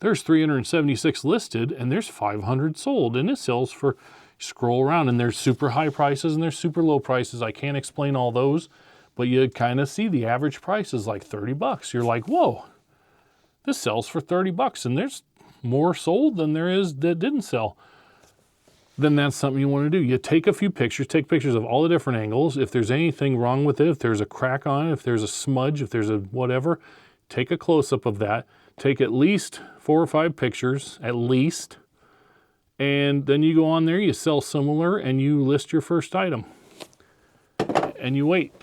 there's 376 listed and there's 500 sold, and it sells for, scroll around, and there's super high prices and there's super low prices. I can't explain all those, but you kind of see the average price is like 30 bucks. You're like, whoa, this sells for 30 bucks and there's more sold than there is that didn't sell. Then that's something you want to do. You take a few pictures, take pictures of all the different angles. If there's anything wrong with it, if there's a crack on it, if there's a smudge, if there's a whatever, take a close-up of that. Take at least 4 or 5 pictures, at least. And then you go on there, you sell similar, and you list your first item. And you wait.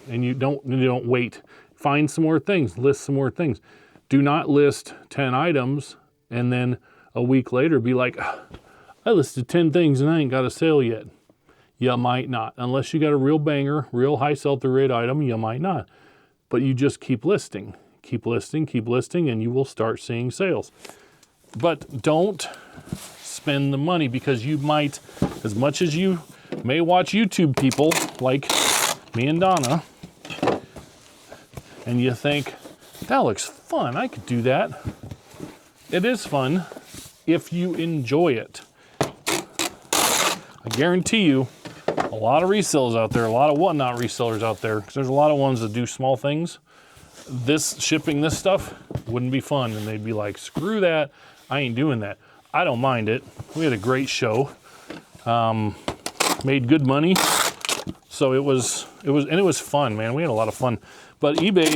And you don't wait. Find some more things, list some more things. Do not list 10 items and then a week later be like, I listed 10 things and I ain't got a sale yet. You might not. Unless you got a real banger, real high sell-through rate item, you might not. But you just keep listing. Keep listing, and you will start seeing sales. But don't spend the money, because you might, as much as you may watch YouTube people like me and Donna, and you think, that looks fun, I could do that. It is fun if you enjoy it. I guarantee you, a lot of resellers out there, a lot of whatnot resellers out there, because there's a lot of ones that do small things. Shipping this stuff wouldn't be fun, and they'd be like, screw that, I ain't doing that. I don't mind it. We had a great show, made good money, so it was fun, man. We had a lot of fun. But eBay,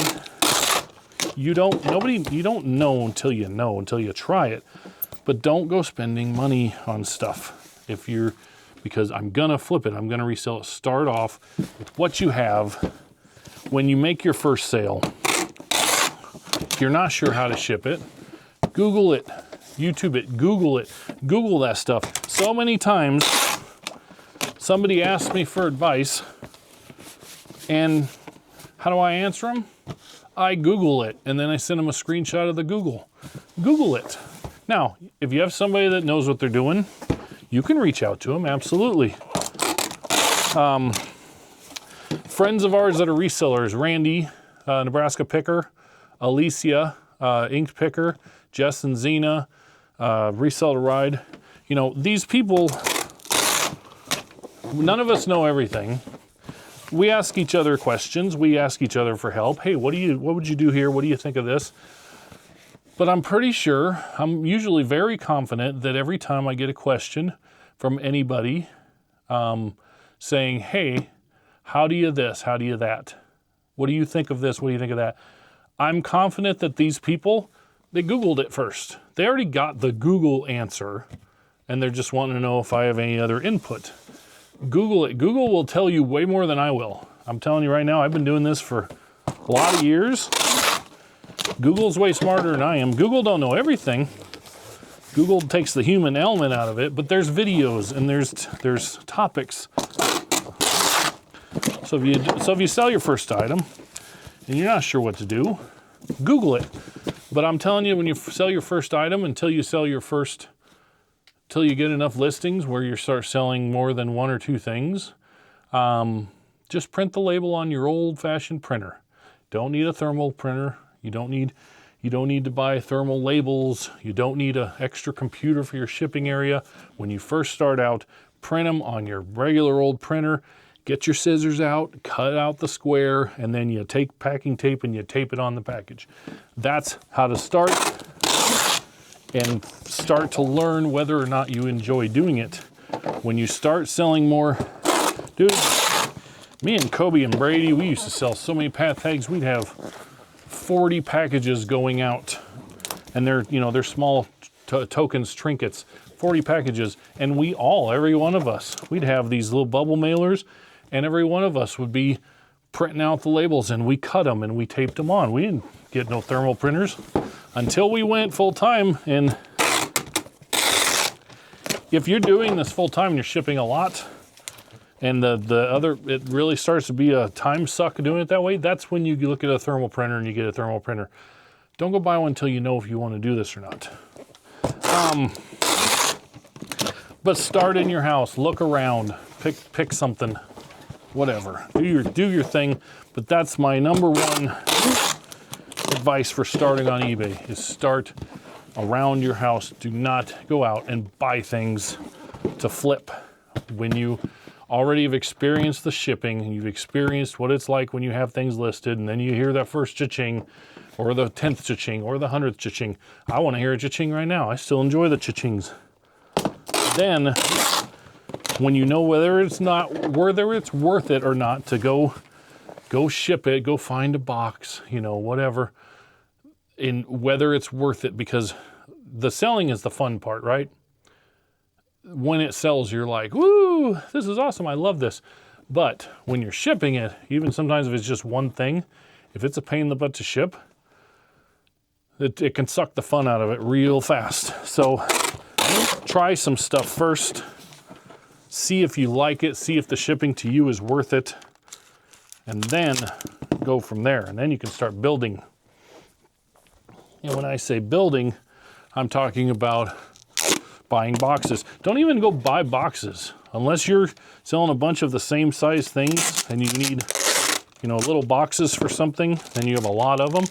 you don't know until you try it. But don't go spending money on stuff because I'm gonna flip it, I'm gonna resell it. Start off with what you have. When you make your first sale, if you're not sure how to ship it, Google it, YouTube it, Google that stuff. So many times, somebody asks me for advice, and how do I answer them? I Google it, and then I send them a screenshot of the Google. Google it. Now, if you have somebody that knows what they're doing, you can reach out to them, absolutely. Friends of ours that are resellers, Randy, Nebraska Picker, Alicia, Inked Picker, Jess and Zena, Reseller Ride. You know, these people, none of us know everything. We ask each other questions. We ask each other for help. Hey, what would you do here? What do you think of this? But I'm pretty sure, I'm usually very confident that every time I get a question from anybody saying, hey, how do you this? How do you that? What do you think of this? What do you think of that? I'm confident that these people, they Googled it first. They already got the Google answer, and they're just wanting to know if I have any other input. Google it. Google will tell you way more than I will. I'm telling you right now, I've been doing this for a lot of years. Google's way smarter than I am. Google don't know everything. Google takes the human element out of it, but there's videos and there's topics. So if you sell your first item and you're not sure what to do, Google it. But I'm telling you, when you sell your first item, until you get enough listings where you start selling more than 1 or 2 things, just print the label on your old-fashioned printer. Don't need a thermal printer. You don't need to buy thermal labels. You don't need an extra computer for your shipping area. When you first start out, print them on your regular old printer. Get your scissors out, cut out the square, and then you take packing tape and you tape it on the package. That's how to start, and start to learn whether or not you enjoy doing it. When you start selling more, dude, me and Kobe and Brady, we used to sell so many path tags, we'd have 40 packages going out, and they're small tokens, trinkets, 40 packages, and every one of us, we'd have these little bubble mailers, and every one of us would be printing out the labels, and we cut them and we taped them on. We didn't get no thermal printers until we went full time. And if you're doing this full time and you're shipping a lot, and it really starts to be a time suck doing it that way, that's when you look at a thermal printer and you get a thermal printer. Don't go buy one until you know if you want to do this or not. But start in your house, look around, pick something, whatever. Do your thing. But that's my number one advice for starting on eBay is start around your house. Do not go out and buy things to flip. When you already have experienced the shipping and you've experienced what it's like when you have things listed and then you hear that first cha-ching or the 10th cha-ching or the 100th cha-ching. I want to hear a cha-ching right now. I still enjoy the cha-chings. Then when you know whether it's worth it or not to go ship it, go find a box, whatever, in whether it's worth it, because the selling is the fun part, right? When it sells, you're like, woo, this is awesome. I love this. But when you're shipping it, even sometimes if it's just one thing, if it's a pain in the butt to ship, it can suck the fun out of it real fast. So try some stuff first. See if you like it. See if the shipping to you is worth it. And then go from there. And then you can start building. And when I say building, I'm talking about buying boxes. Don't even go buy boxes. Unless you're selling a bunch of the same size things and you need, little boxes for something, and you have a lot of them.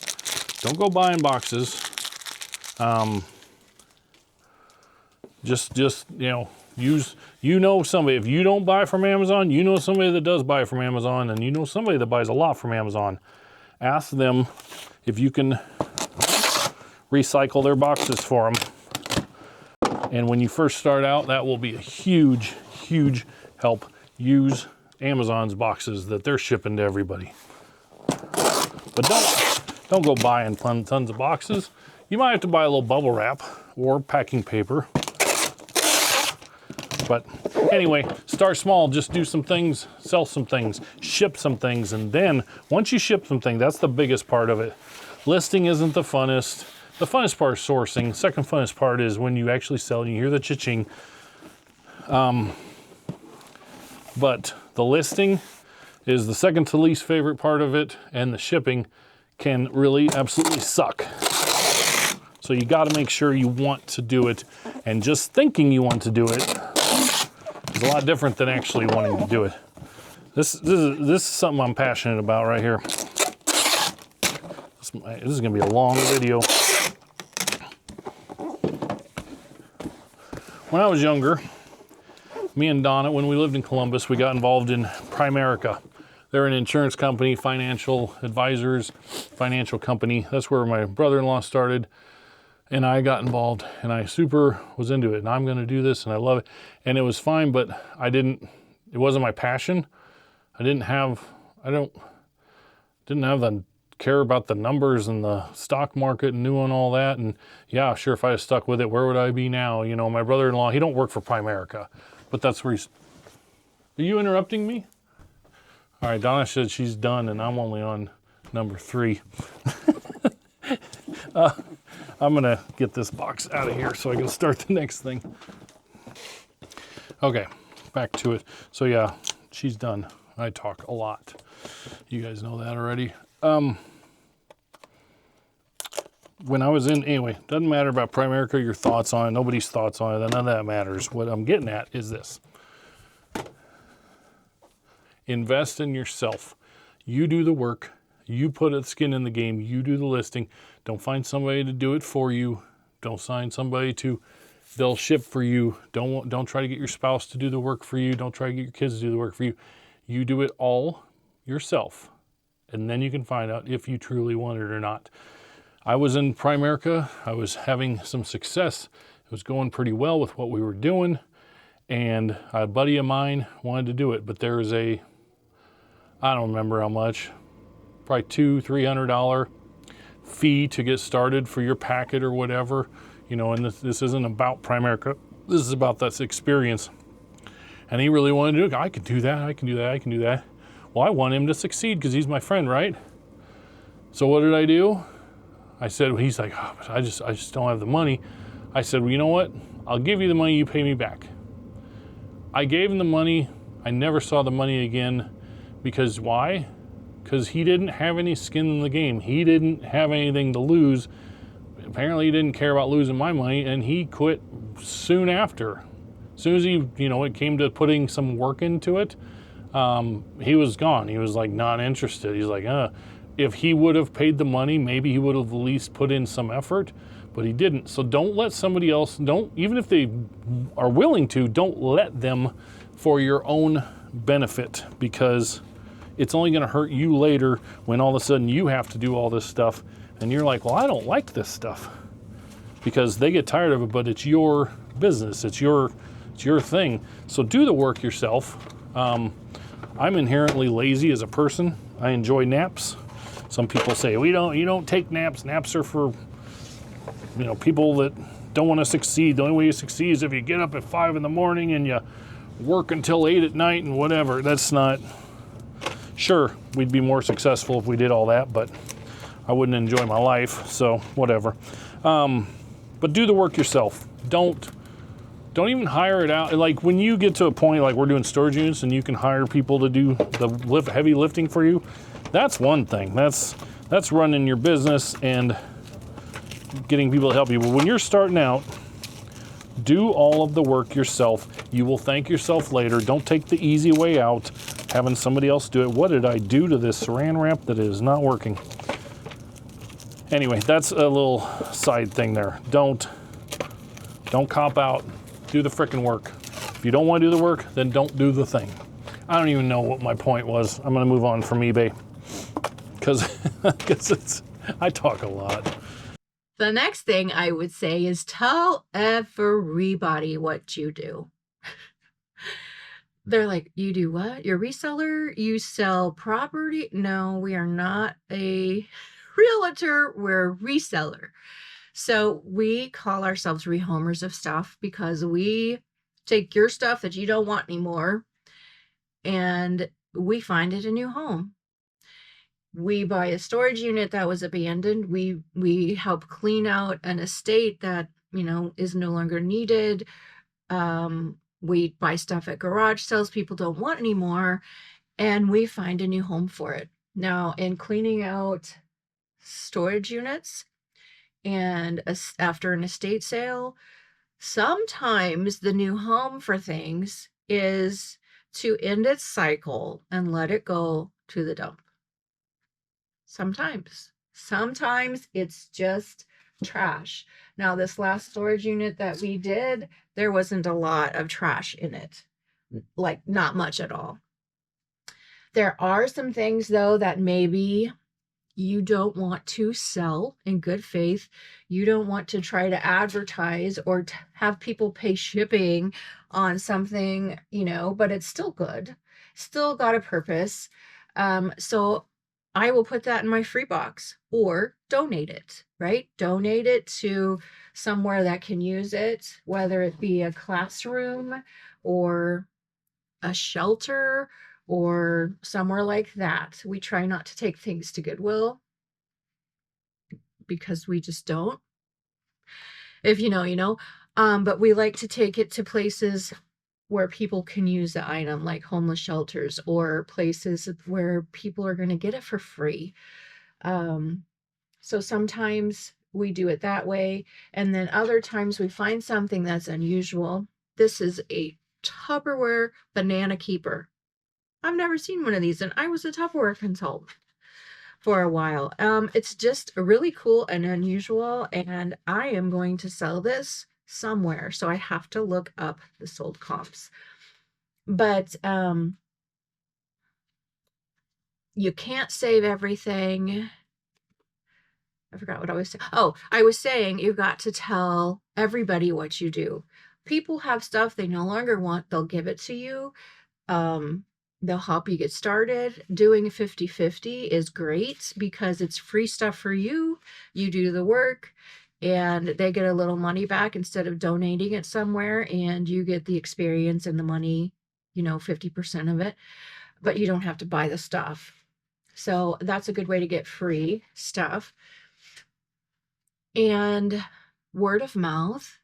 Don't go buying boxes. Just use, somebody. If you don't buy from Amazon, you know somebody that does buy from Amazon, and you know somebody that buys a lot from Amazon. Ask them if you can recycle their boxes for them. And when you first start out, that will be a huge, huge help. Use Amazon's boxes that they're shipping to everybody. But don't go buying tons of boxes. You might have to buy a little bubble wrap or packing paper. But anyway, start small. Just do some things, sell some things, ship some things. And then once you ship something, that's the biggest part of it. Listing isn't the funnest. The funnest part is sourcing. The second funnest part is when you actually sell and you hear the cha-ching. But the listing is the second to least favorite part of it, and the shipping can really absolutely suck. So you got to make sure you want to do it, and just thinking you want to do it is a lot different than actually wanting to do it. This is something I'm passionate about right here. This is going to be a long video. When I was younger, me and Donna, when we lived in Columbus, we got involved in Primerica. They're an insurance company, financial advisors, financial company. That's where my brother-in-law started. And I got involved, and I super was into it. And I'm going to do this, and I love it. And it was fine, but it wasn't my passion. I didn't have the care about the numbers and the stock market and doing all that. And yeah, sure, if I had stuck with it, where would I be now? My brother-in-law, he don't work for Primerica, but that's where he's... Are you interrupting me? All right, Donna said she's done, and I'm only on number 3. I'm gonna get this box out of here so I can start the next thing. Okay, back to it. So yeah, she's done. I talk a lot. You guys know that already. When I was anyway, doesn't matter about Primerica, your thoughts on it, nobody's thoughts on it, none of that matters. What I'm getting at is this. Invest in yourself. You do the work. You put a skin in the game. You do the listing. Don't find somebody to do it for you. Don't sign somebody they'll ship for you. Don't try to get your spouse to do the work for you. Don't try to get your kids to do the work for you. You do it all yourself. And then you can find out if you truly want it or not. I was in Primerica. I was having some success. It was going pretty well with what we were doing. And a buddy of mine wanted to do it. But there is I don't remember how much, probably $200-300 fee to get started for your packet or whatever. And this isn't about Primerica. This is about that experience. And he really wanted to do it. I could do that. I can do that. I can do that. Well, I want him to succeed because he's my friend, right? So what did I do? I said, he's like, oh, but I just don't have the money. I said, well, you know what? I'll give you the money, you pay me back. I gave him the money. I never saw the money again. Because why? Because he didn't have any skin in the game. He didn't have anything to lose. apparently he didn't care about losing my money, and he quit soon after. As soon as he, it came to putting some work into it, he was gone. He was like not interested. He's like, if he would have paid the money, maybe he would have at least put in some effort, but he didn't. So don't let somebody else, even if they are willing to, don't let them for your own benefit, because it's only going to hurt you later when all of a sudden you have to do all this stuff and you're like, well, I don't like this stuff, because they get tired of it, but it's your business. It's your thing. So do the work yourself. I'm inherently lazy as a person. I enjoy naps. Some people say, you don't take naps. Naps are for, people that don't want to succeed. The only way you succeed is if you get up at 5 a.m. and you work until 8 p.m. and whatever. That's not, sure, we'd be more successful if we did all that, but I wouldn't enjoy my life, so whatever. But do the work yourself. Don't even hire it out. Like when you get to a point like we're doing storage units and you can hire people to do the heavy lifting for you, that's one thing. That's running your business and getting people to help you. But when you're starting out, do all of the work yourself. You will thank yourself later. Don't take the easy way out, having somebody else do it. What did I do to this saran wrap that is not working? Anyway, that's a little side thing there. Don't cop out. Do the frickin' work. If you don't want to do the work, then don't do the thing. I don't even know what my point was. I'm going to move on from eBay because I talk a lot. The next thing I would say is tell everybody what you do. They're like, you do what? You're a reseller? You sell property? No, we are not a realtor. We're a reseller. So we call ourselves rehomers of stuff because we take your stuff that you don't want anymore and we find it a new home. We buy a storage unit that was abandoned. We help clean out an estate that, is no longer needed. We buy stuff at garage sales people don't want anymore, and we find a new home for it. Now, in cleaning out storage units and after an estate sale, sometimes the new home for things is to end its cycle and let it go to the dump. Sometimes it's just trash. Now, this last storage unit that we did, there wasn't a lot of trash in it, like not much at all. There are some things though that maybe you don't want to sell in good faith. You don't want to try to advertise or have people pay shipping on something, but it's still good. Still got a purpose. So I will put that in my free box or donate it, right? Donate it to somewhere that can use it, whether it be a classroom or a shelter or somewhere like that. We try not to take things to Goodwill because we just don't. If you know, you know. But we like to take it to places where people can use the item, like homeless shelters or places where people are going to get it for free. So sometimes we do it that way. And then other times we find something that's unusual. This is a Tupperware banana keeper. I've never seen one of these, and I was a Tupperware consultant for a while. It's just really cool and unusual, and I am going to sell this somewhere, so I have to look up the sold comps. But you can't save everything. I forgot what I was saying. Oh, I was saying you've got to tell everybody what you do. People have stuff they no longer want. They'll give it to you. They'll help you get started. Doing a 50-50 is great because it's free stuff for you. You do the work and they get a little money back instead of donating it somewhere, and you get the experience and the money, 50% of it, but you don't have to buy the stuff. So that's a good way to get free stuff. And word of mouth,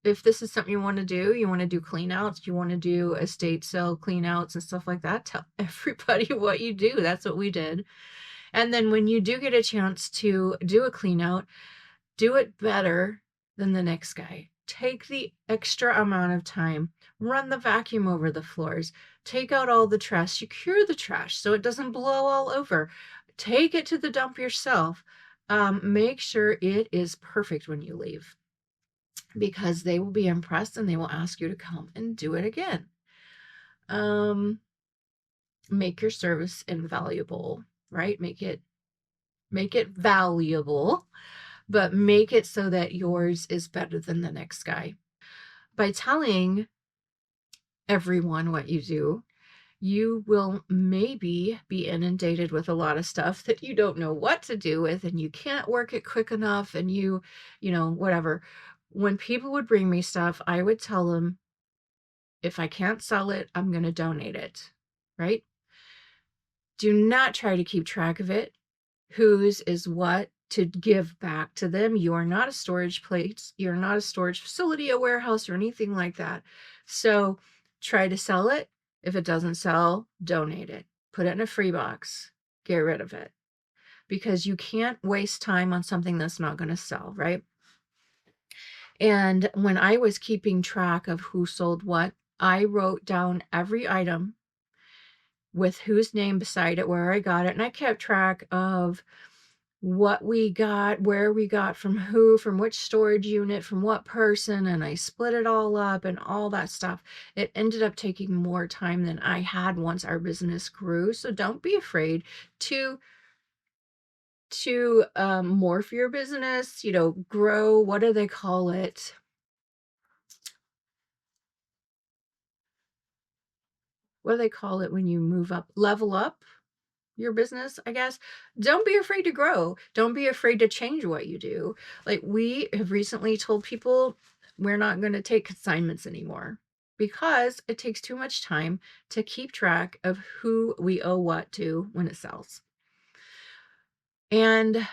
if this is something you want to do clean outs, you want to do estate sale clean outs and stuff like that, tell everybody what you do. That's what we did. And then when you do get a chance to do a clean out, Do it better than the next guy. Take the extra amount of time, run the vacuum over the floors, take out all the trash, secure the trash so it doesn't blow all over. Take it to the dump yourself. Make sure it is perfect when you leave, because they will be impressed and they will ask you to come and do it again. Make your service invaluable, right? Make it valuable, but make it so that yours is better than the next guy. By telling everyone what you do, you will maybe be inundated with a lot of stuff that you don't know what to do with, and you can't work it quick enough, and you know, whatever. When people would bring me stuff, I would tell them, if I can't sell it, I'm going to donate it, right? Do not try to keep track of it. Whose is what to give back to them. You are not a storage place. You're not a storage facility, a warehouse, or anything like that. So try to sell it. If it doesn't sell, donate it. Put it in a free box. Get rid of it. Because you can't waste time on something that's not going to sell, right? And when I was keeping track of who sold what, I wrote down every item with whose name beside it, where I got it, and I kept track of what we got, where we got from who, from which storage unit, from what person, and I split it all up and all that stuff. It ended up taking more time than I had once our business grew. So don't be afraid to morph your business, you know, grow. What do they call it? What do they call it when you move up? Level up your business, I guess. Don't be afraid to grow. Don't be afraid to change what you do. Like, we have recently told people we're not going to take consignments anymore because it takes too much time to keep track of who we owe what to when it sells. And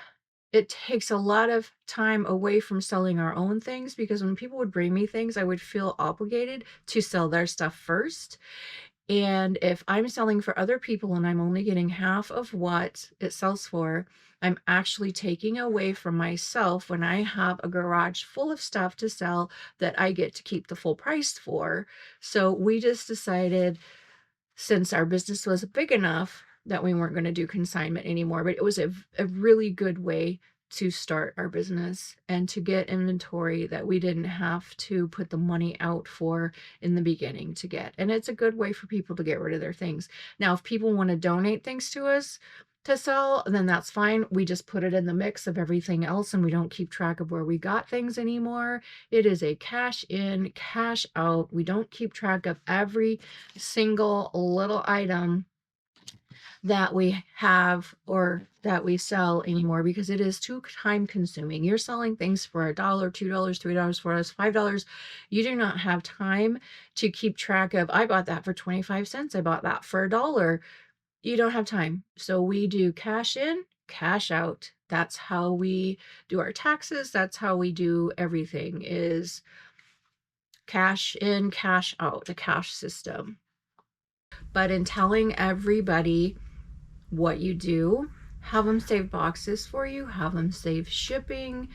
it takes a lot of time away from selling our own things, because when people would bring me things, I would feel obligated to sell their stuff first. And if I'm selling for other people and I'm only getting half of what it sells for, I'm actually taking away from myself when I have a garage full of stuff to sell that I get to keep the full price for. So we just decided, since our business was big enough, that we weren't going to do consignment anymore. But it was a really good way to start our business and to get inventory that we didn't have to put the money out for in the beginning to get. And it's a good way for people to get rid of their things. Now, if people want to donate things to us to sell, then that's fine. We just put it in the mix of everything else, and we don't keep track of where we got things anymore. It is a cash in, cash out. We don't keep track of every single little item that we have or that we sell anymore, because it is too time consuming. You're selling things for $1, $2, $3, $4, $5. You do not have time to keep track of, I bought that for 25 cents. I bought that for $1. You don't have time. So we do cash in, cash out. That's how we do our taxes. That's how we do everything, is cash in, cash out, a cash system. But in telling everybody what you do, have them save boxes for you, have them save shipping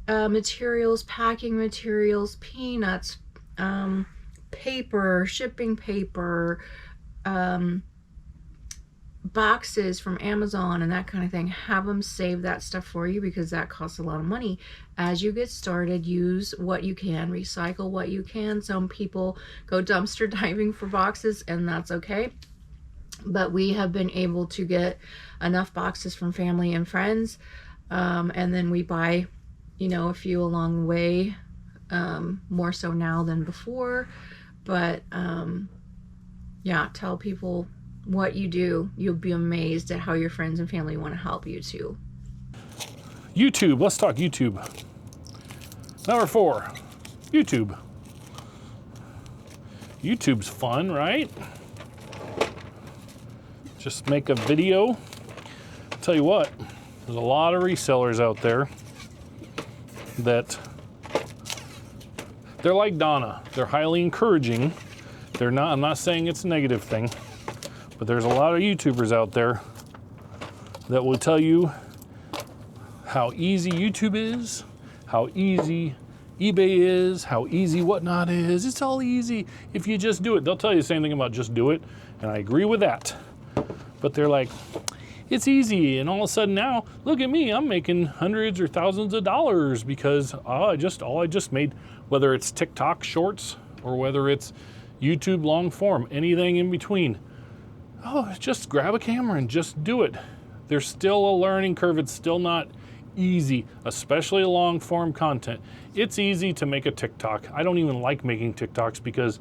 materials, packing materials, peanuts, paper, shipping paper, boxes from Amazon and that kind of thing. Have them save that stuff for you, because that costs a lot of money. As you get started, use what you can, recycle what you can. Some people go dumpster diving for boxes, and that's okay. But we have been able to get enough boxes from family and friends, and then we buy, you know, a few along the way, more so now than before. But yeah, tell people what you do. You'll be amazed at how your friends and family want to help you too. YouTube, let's talk YouTube. Number 4, YouTube. YouTube's fun, right? Just make a video. Tell you what, there's a lot of resellers out there that they're like Donna. They're highly encouraging. They're not, I'm not saying it's a negative thing, but there's a lot of YouTubers out there that will tell you how easy YouTube is, how easy eBay is, how easy whatnot is. It's all easy if you just do it. They'll tell you the same thing about just do it, and I agree with that. But they're like, it's easy, and all of a sudden now, look at me, I'm making hundreds or thousands of dollars because all I just made, whether it's TikTok shorts or whether it's YouTube long form, anything in between. Oh, just grab a camera and just do it. There's still a learning curve. It's still not easy, especially long form content. It's easy to make a TikTok. I don't even like making TikToks because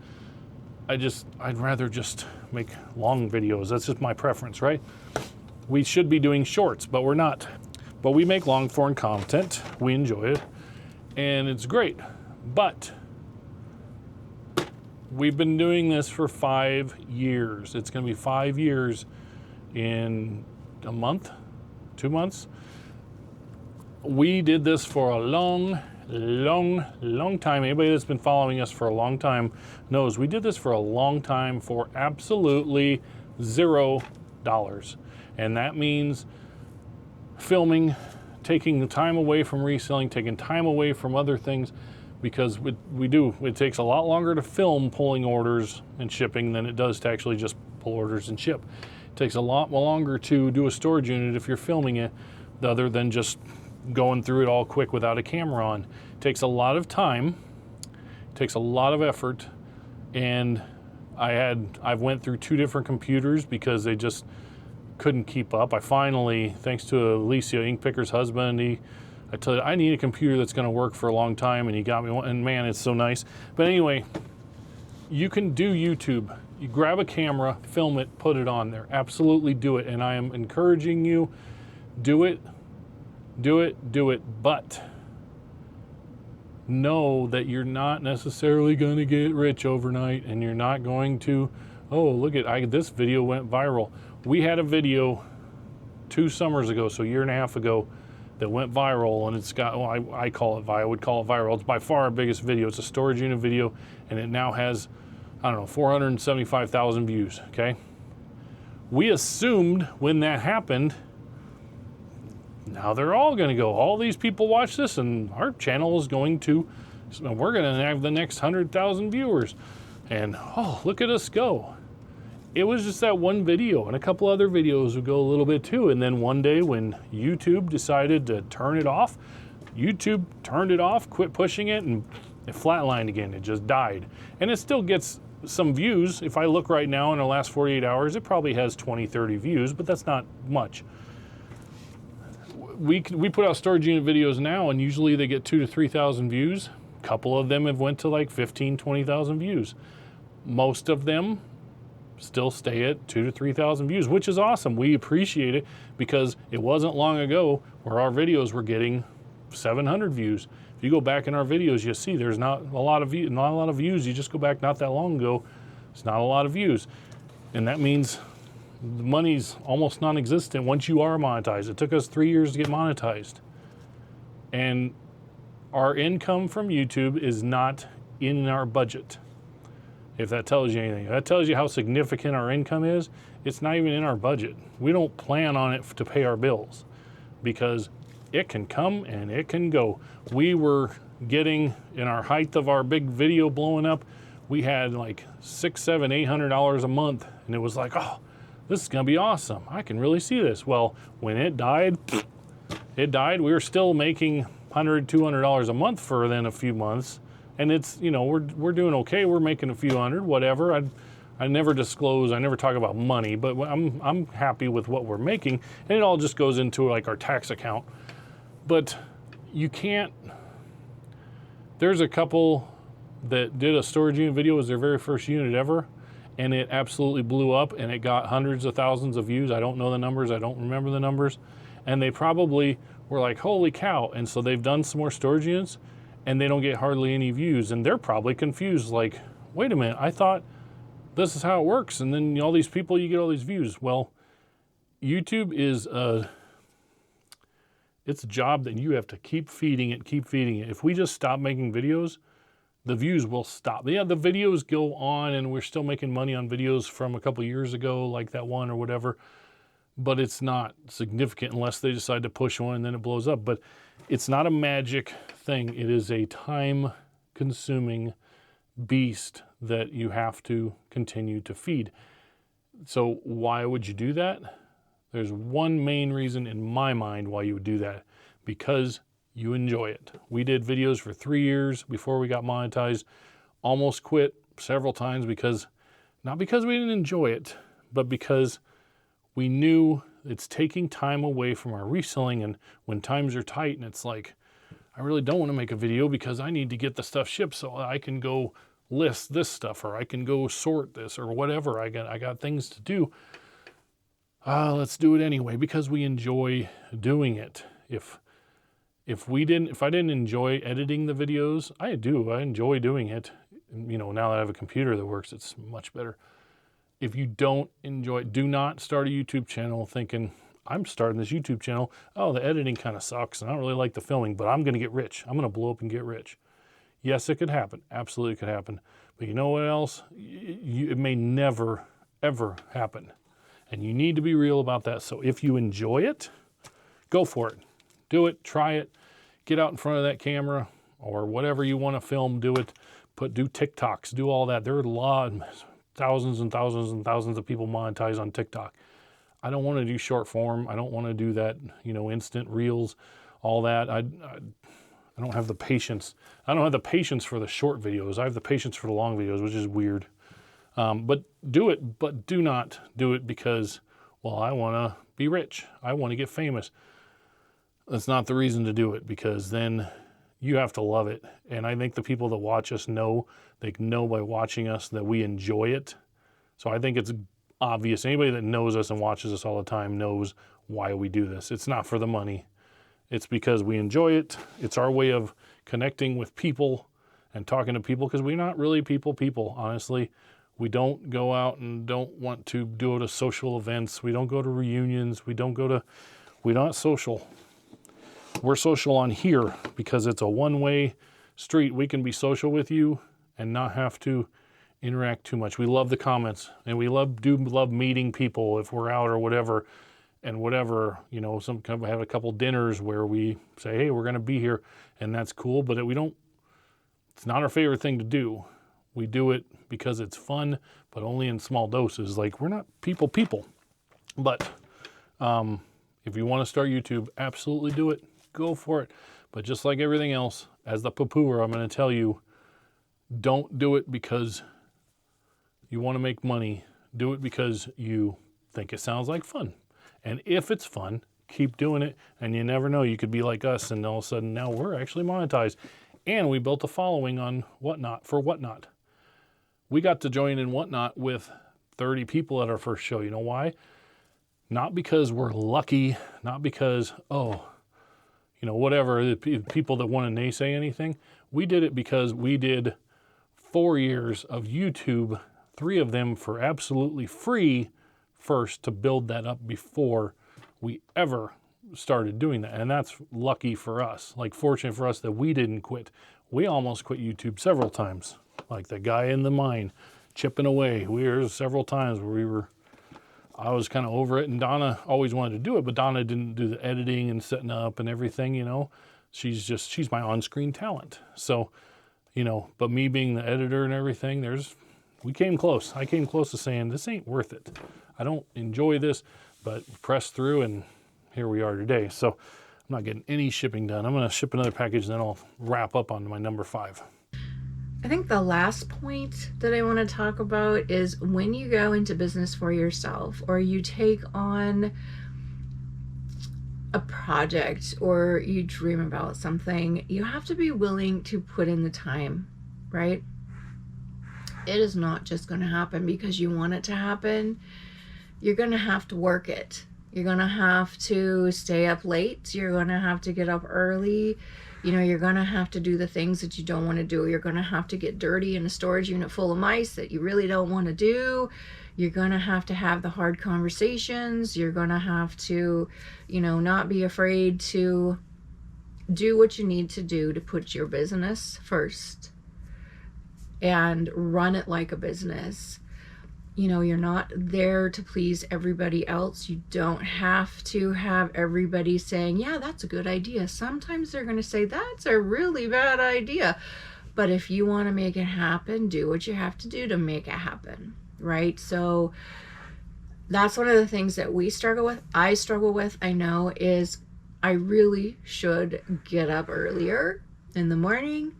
I'd rather just make long videos. That's just my preference, right? We should be doing shorts, but we're not. But we make long form content. We enjoy it, and it's great. But we've been doing this for 5 years. It's going to be 5 years in a month, 2 months. We did this for a long time. Anybody that's been following us for a long time knows we did this for a long time for absolutely $0. And that means filming, taking the time away from reselling, taking time away from other things, because it takes a lot longer to film pulling orders and shipping than it does to actually just pull orders and ship. It takes a lot longer to do a storage unit if you're filming it, other than just going through it all quick without a camera on. It takes a lot of time, it takes a lot of effort, and I've went through 2 different computers because they just couldn't keep up. I finally, thanks to Alicia, Ink Picker's husband, I told you, I need a computer that's going to work for a long time, and he got me one, and man, it's so nice. But anyway, you can do YouTube. You grab a camera, film it, put it on there. Absolutely do it, and I am encouraging you, do it, but know that you're not necessarily going to get rich overnight, and you're not going to, oh, look at, this video went viral. We had a video 2 summers ago, so a year and a half ago, that went viral, and it's got, well, I would call it viral. It's by far our biggest video. It's a storage unit video, and it now has, I don't know, 475,000 views, okay? We assumed when that happened, now they're all gonna go, all these people watch this, and our channel is going to, we're gonna have the next 100,000 viewers. And, oh, look at us go. It was just that one video, and a couple other videos would go a little bit too. And then one day when YouTube decided to turn it off, YouTube turned it off, quit pushing it, and it flatlined again. It just died. And it still gets some views. If I look right now in the last 48 hours, it probably has 20, 30 views, but that's not much. We put out storage unit videos now, and usually they get 2,000 to 3,000 views. A couple of them have went to like 15, 20,000 views. Most of them still stay at 2,000 to 3,000 views, which is awesome. We appreciate it, because it wasn't long ago where our videos were getting 700 views. If you go back in our videos, you see there's not a lot of views. You just go back not that long ago, it's not a lot of views. And that means the money's almost non-existent once you are monetized. It took us 3 years to get monetized. And our income from YouTube is not in our budget. If that tells you anything, that tells you how significant our income is. It's not even in our budget. We don't plan on it to pay our bills, because it can come and it can go. We were getting, in our height of our big video blowing up, we had like $600, $700, $800 a month, and it was like, oh, this is gonna be awesome. I can really see this. Well, when it died. We were still making $100, $200 a month for then a few months. And it's, you know, we're doing okay. We're making a few hundred, whatever. I never disclose, I never talk about money, but I'm happy with what we're making, and it all just goes into like our tax account. But you can't, there's a couple that did a storage unit video as their very first unit ever, and it absolutely blew up, and it got hundreds of thousands of views. I don't know the numbers, I don't remember the numbers, and they probably were like, holy cow. And so they've done some more storage units, and they don't get hardly any views, and they're probably confused, like, wait a minute, I thought this is how it works, and then all these people, you get all these views. Well, YouTube is it's a job that you have to keep feeding it. If we just stop making videos, the views will stop. Yeah, the videos go on, and we're still making money on videos from a couple years ago, like that one or whatever, but it's not significant unless they decide to push one and then it blows up. But it's not a magic thing. It is a time-consuming beast that you have to continue to feed. So why would you do that? There's one main reason in my mind why you would do that, because you enjoy it. We did videos for 3 years before we got monetized, almost quit several times because, not because we didn't enjoy it, but because we knew it's taking time away from our reselling. And when times are tight and it's like, I really don't want to make a video because I need to get the stuff shipped so I can go list this stuff, or I can go sort this, or whatever. I got things to do. Let's do it anyway because we enjoy doing it. If I didn't enjoy editing the videos, I enjoy doing it. You know, now that I have a computer that works, it's much better. If you don't enjoy it, do not start a YouTube channel thinking, I'm starting this YouTube channel. Oh, the editing kind of sucks and I don't really like the filming, but I'm going to get rich. I'm going to blow up and get rich. Yes, it could happen. Absolutely could happen. But you know what else? It may never, ever happen. And you need to be real about that. So if you enjoy it, go for it. Do it. Try it. Get out in front of that camera or whatever you want to film. Do it. Do TikToks. Do all that. There are thousands and thousands and thousands of people monetize on TikTok. I don't want to do short form. I don't want to do that, instant reels, all that. I don't have the patience. I don't have the patience for the short videos. I have the patience for the long videos, which is weird. But do it, but do not do it because, well, I want to be rich. I want to get famous. That's not the reason to do it, because then you have to love it. And I think the people that watch us they know by watching us that we enjoy it. So I think it's obvious. Anybody that knows us and watches us all the time knows why we do this. It's not for the money. It's because we enjoy it. It's our way of connecting with people and talking to people, because we're not really people, honestly. We don't go out and don't want to go to social events. We don't go to reunions. We're not social. We're social on here because it's a one-way street. We can be social with you and not have to interact too much. We love the comments, and we love meeting people if we're out or whatever. And whatever, have a couple dinners where we say, hey, we're going to be here, and that's cool. But it's not our favorite thing to do. We do it because it's fun, but only in small doses. Like, we're not people. But if you want to start YouTube, absolutely do it. Go for it. But just like everything else, as the poo-pooer, I'm going to tell you, don't do it because you want to make money. Do it because you think it sounds like fun. And if it's fun, keep doing it. And you never know, you could be like us, and all of a sudden now we're actually monetized. And we built a following on Whatnot. We got to join in Whatnot with 30 people at our first show. You know why? Not because we're lucky, not because, whatever, the people that want to naysay anything. We did it because we did 4 years of YouTube, 3 of them for absolutely free first, to build that up before we ever started doing that. And that's lucky for us, like fortunate for us that we didn't quit. We almost quit YouTube several times, like the guy in the mine chipping away. There's several times where I was kind of over it, and Donna always wanted to do it, but Donna didn't do the editing and setting up and everything, She's my on-screen talent. So, but me being the editor and everything, we came close. I came close to saying, this ain't worth it. I don't enjoy this, but press through, and here we are today. So I'm not getting any shipping done. I'm going to ship another package, and then I'll wrap up on my number 5. I think the last point that I want to talk about is when you go into business for yourself, or you take on a project, or you dream about something, you have to be willing to put in the time, right? It is not just going to happen because you want it to happen. You're going to have to work it. You're going to have to stay up late. You're going to have to get up early. You're going to have to do the things that you don't want to do. You're going to have to get dirty in a storage unit full of mice that you really don't want to do. You're going to have the hard conversations. You're going to have to, not be afraid to do what you need to do to put your business first and run it like a business. you know, you're not there to please everybody else. You don't have to have everybody saying, yeah, that's a good idea. Sometimes they're going to say, that's a really bad idea. But if you want to make it happen, do what you have to do to make it happen, right? So that's one of the things that we struggle with. I struggle with, I know, is I really should get up earlier in the morning,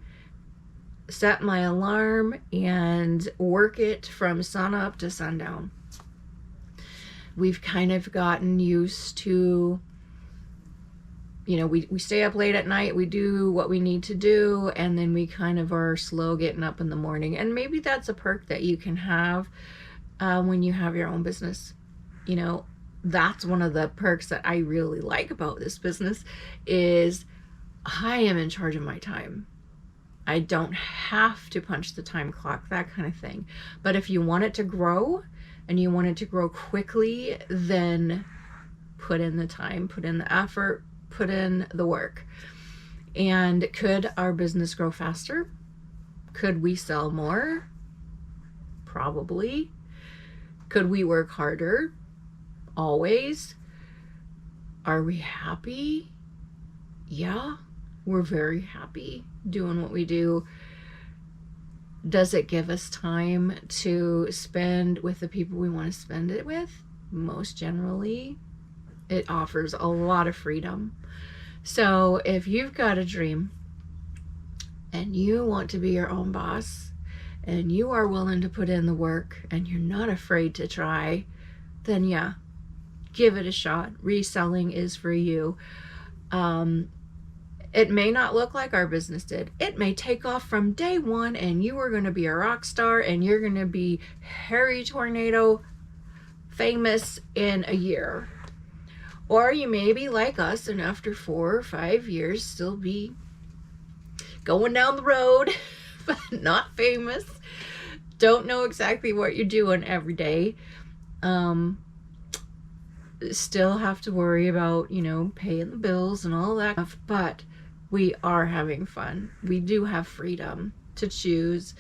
set my alarm, and work it from sun up to sundown. We've kind of gotten used to, you know, we stay up late at night, we do what we need to do, and then we kind of are slow getting up in the morning. And maybe that's a perk that you can have when you have your own business. You know, that's one of the perks that I really like about this business is I am in charge of my time. I don't have to punch the time clock, that kind of thing. But if you want it to grow and you want it to grow quickly, then put in the time, put in the effort, put in the work. And could our business grow faster? Could we sell more? Probably. Could we work harder? Always. Are we happy? Yeah, we're very happy doing what we do. Does it give us time to spend with the people we want to spend it with? Most generally, it offers a lot of freedom. So if you've got a dream and you want to be your own boss and you are willing to put in the work and you're not afraid to try, then yeah, give it a shot. Reselling is for you. It may not look like our business did. It may take off from day one and you are going to be a rock star and you're going to be Harry Tornado famous in a year. Or you may be like us and after 4 or 5 years still be going down the road, but not famous. Don't know exactly what you're doing every day. Still have to worry about, you know, paying the bills and all that stuff, but we are having fun. We do have freedom to choose,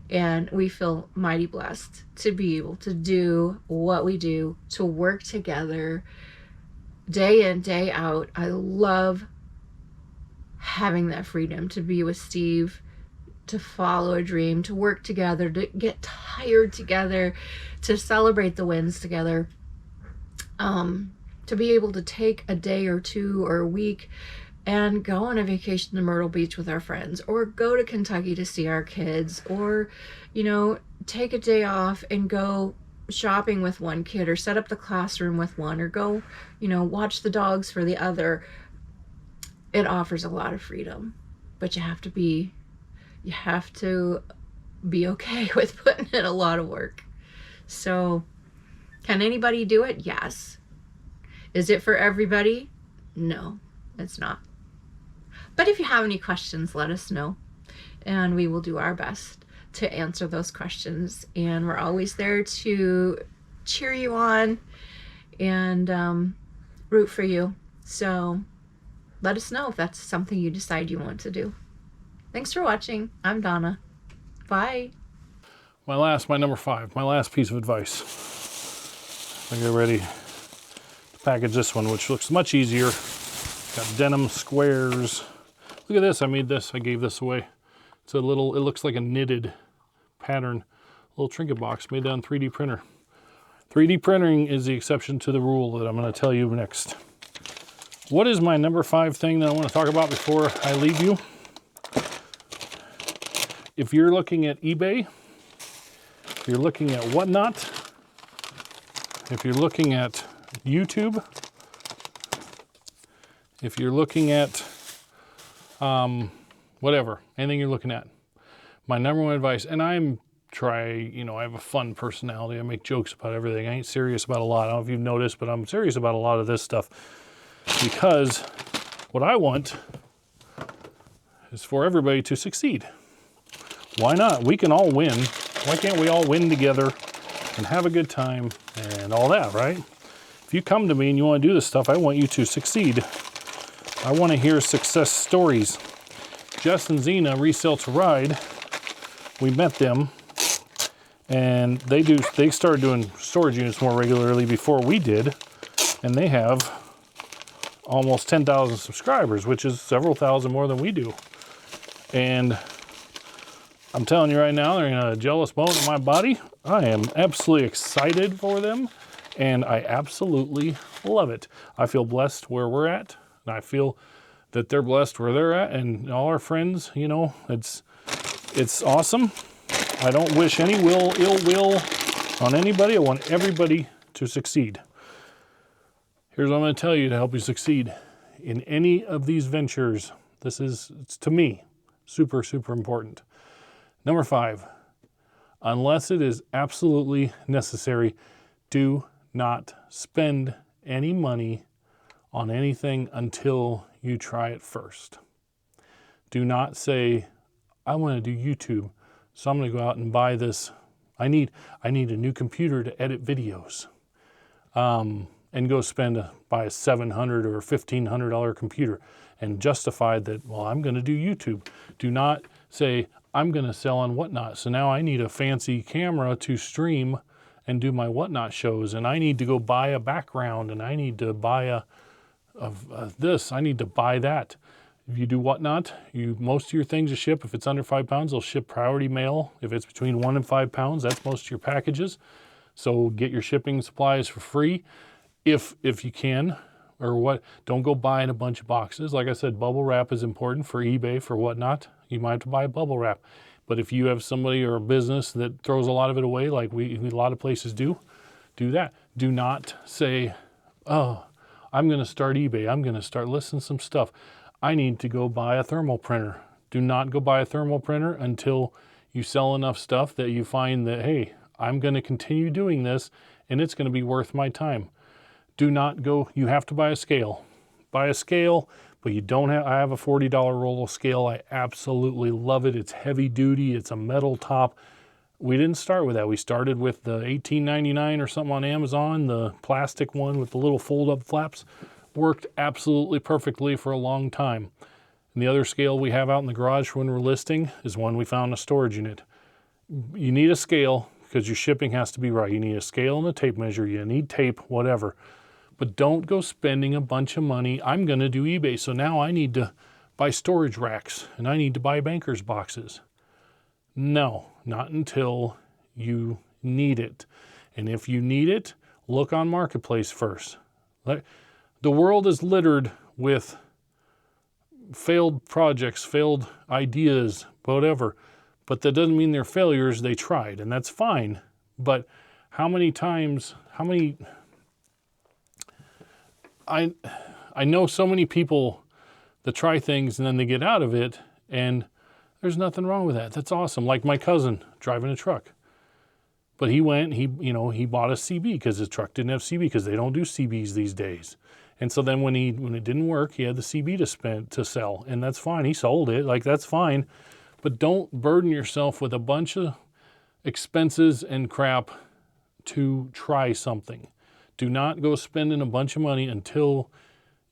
and we feel mighty blessed to be able to do what we do, to work together day in, day out. I love having that freedom to be with Steve, to follow a dream, to work together, to get tired together, to celebrate the wins together, to be able to take a day or two or a week and go on a vacation to Myrtle Beach with our friends, or go to Kentucky to see our kids, or, you know, take a day off and go shopping with one kid, or set up the classroom with one, or go, you know, watch the dogs for the other. It offers a lot of freedom, but you have to be okay with putting in a lot of work. So, can anybody do it? Yes. Is it for everybody? No, it's not. But if you have any questions, let us know, and we will do our best to answer those questions. And we're always there to cheer you on and root for you. So let us know if that's something you decide you want to do. Thanks for watching. I'm Donna. Bye. My number 5, my last piece of advice. I get ready to package this one, which looks much easier. Got denim squares. Look at this, I made this, I gave this away. It's a little, it looks like a knitted pattern, little trinket box made on 3D printer. 3D printing is the exception to the rule that I'm going to tell you next. What is my number 5 thing that I want to talk about before I leave you? If you're looking at eBay, if you're looking at Whatnot, if you're looking at YouTube, if you're looking at whatever, anything you're looking at, my number 1 advice, and I have a fun personality. I make jokes about everything. I ain't serious about a lot. I don't know if you've noticed, but I'm serious about a lot of this stuff because what I want is for everybody to succeed. Why not? We can all win. Why can't we all win together and have a good time and all that, right? If you come to me and you want to do this stuff, I want you to succeed. I want to hear success stories. Jess and Zena, Resell to Ride, we met them and they started doing storage units more regularly before we did, and they have almost 10,000 subscribers, which is several thousand more than we do. And I'm telling you right now, they're in a jealous bone in my body. I am absolutely excited for them, and I absolutely love it. I feel blessed where we're at, and I feel that they're blessed where they're at, and all our friends, you know, it's awesome. I don't wish any ill will on anybody. I want everybody to succeed. Here's what I'm going to tell you to help you succeed in any of these ventures. It's to me, super, super important. Number 5, unless it is absolutely necessary, do not spend any money on anything until you try it first. Do not say, I want to do YouTube, so I'm going to go out and buy this. I need a new computer to edit videos. And go buy a $700 or $1,500 computer and justify that, well, I'm going to do YouTube. Do not say, I'm going to sell on Whatnot, so now I need a fancy camera to stream and do my Whatnot shows, and I need to go buy a background, and I need to buy this, I need to buy that. If you do Whatnot, most of your things you ship, if it's under 5 pounds, they'll ship priority mail. If it's between 1 and 5 pounds, that's most of your packages. So get your shipping supplies for free. If you can, don't go buying a bunch of boxes. Like I said, bubble wrap is important for eBay, for Whatnot. You might have to buy bubble wrap. But if you have somebody or a business that throws a lot of it away, like a lot of places do that. Do not say, oh, I'm going to start eBay. I'm going to start listing some stuff. I need to go buy a thermal printer. Do not go buy a thermal printer until you sell enough stuff that you find that, hey, I'm going to continue doing this and it's going to be worth my time. Do not go, you have to buy a scale. Buy a scale, but you don't have, I have a $40 roll scale. I absolutely love it. It's heavy duty. It's a metal top. We didn't start with that. We started with the $18.99 or something on Amazon, the plastic one with the little fold-up flaps. Worked absolutely perfectly for a long time. And the other scale we have out in the garage when we're listing is one we found in a storage unit. You need a scale because your shipping has to be right. You need a scale and a tape measure. You need tape, whatever. But don't go spending a bunch of money. I'm going to do eBay, so now I need to buy storage racks and I need to buy banker's boxes. No, not until you need it. And if you need it, look on Marketplace first. The world is littered with failed projects, failed ideas, whatever. But that doesn't mean they're failures. They tried, and that's fine. But how many times, I know so many people that try things and then they get out of it, and there's nothing wrong with that. That's awesome. Like my cousin driving a truck. But he bought a CB because his truck didn't have CB because they don't do CBs these days. And so then when it didn't work, he had the CB to sell, and that's fine. He sold it, like that's fine. But don't burden yourself with a bunch of expenses and crap to try something. Do not go spending a bunch of money until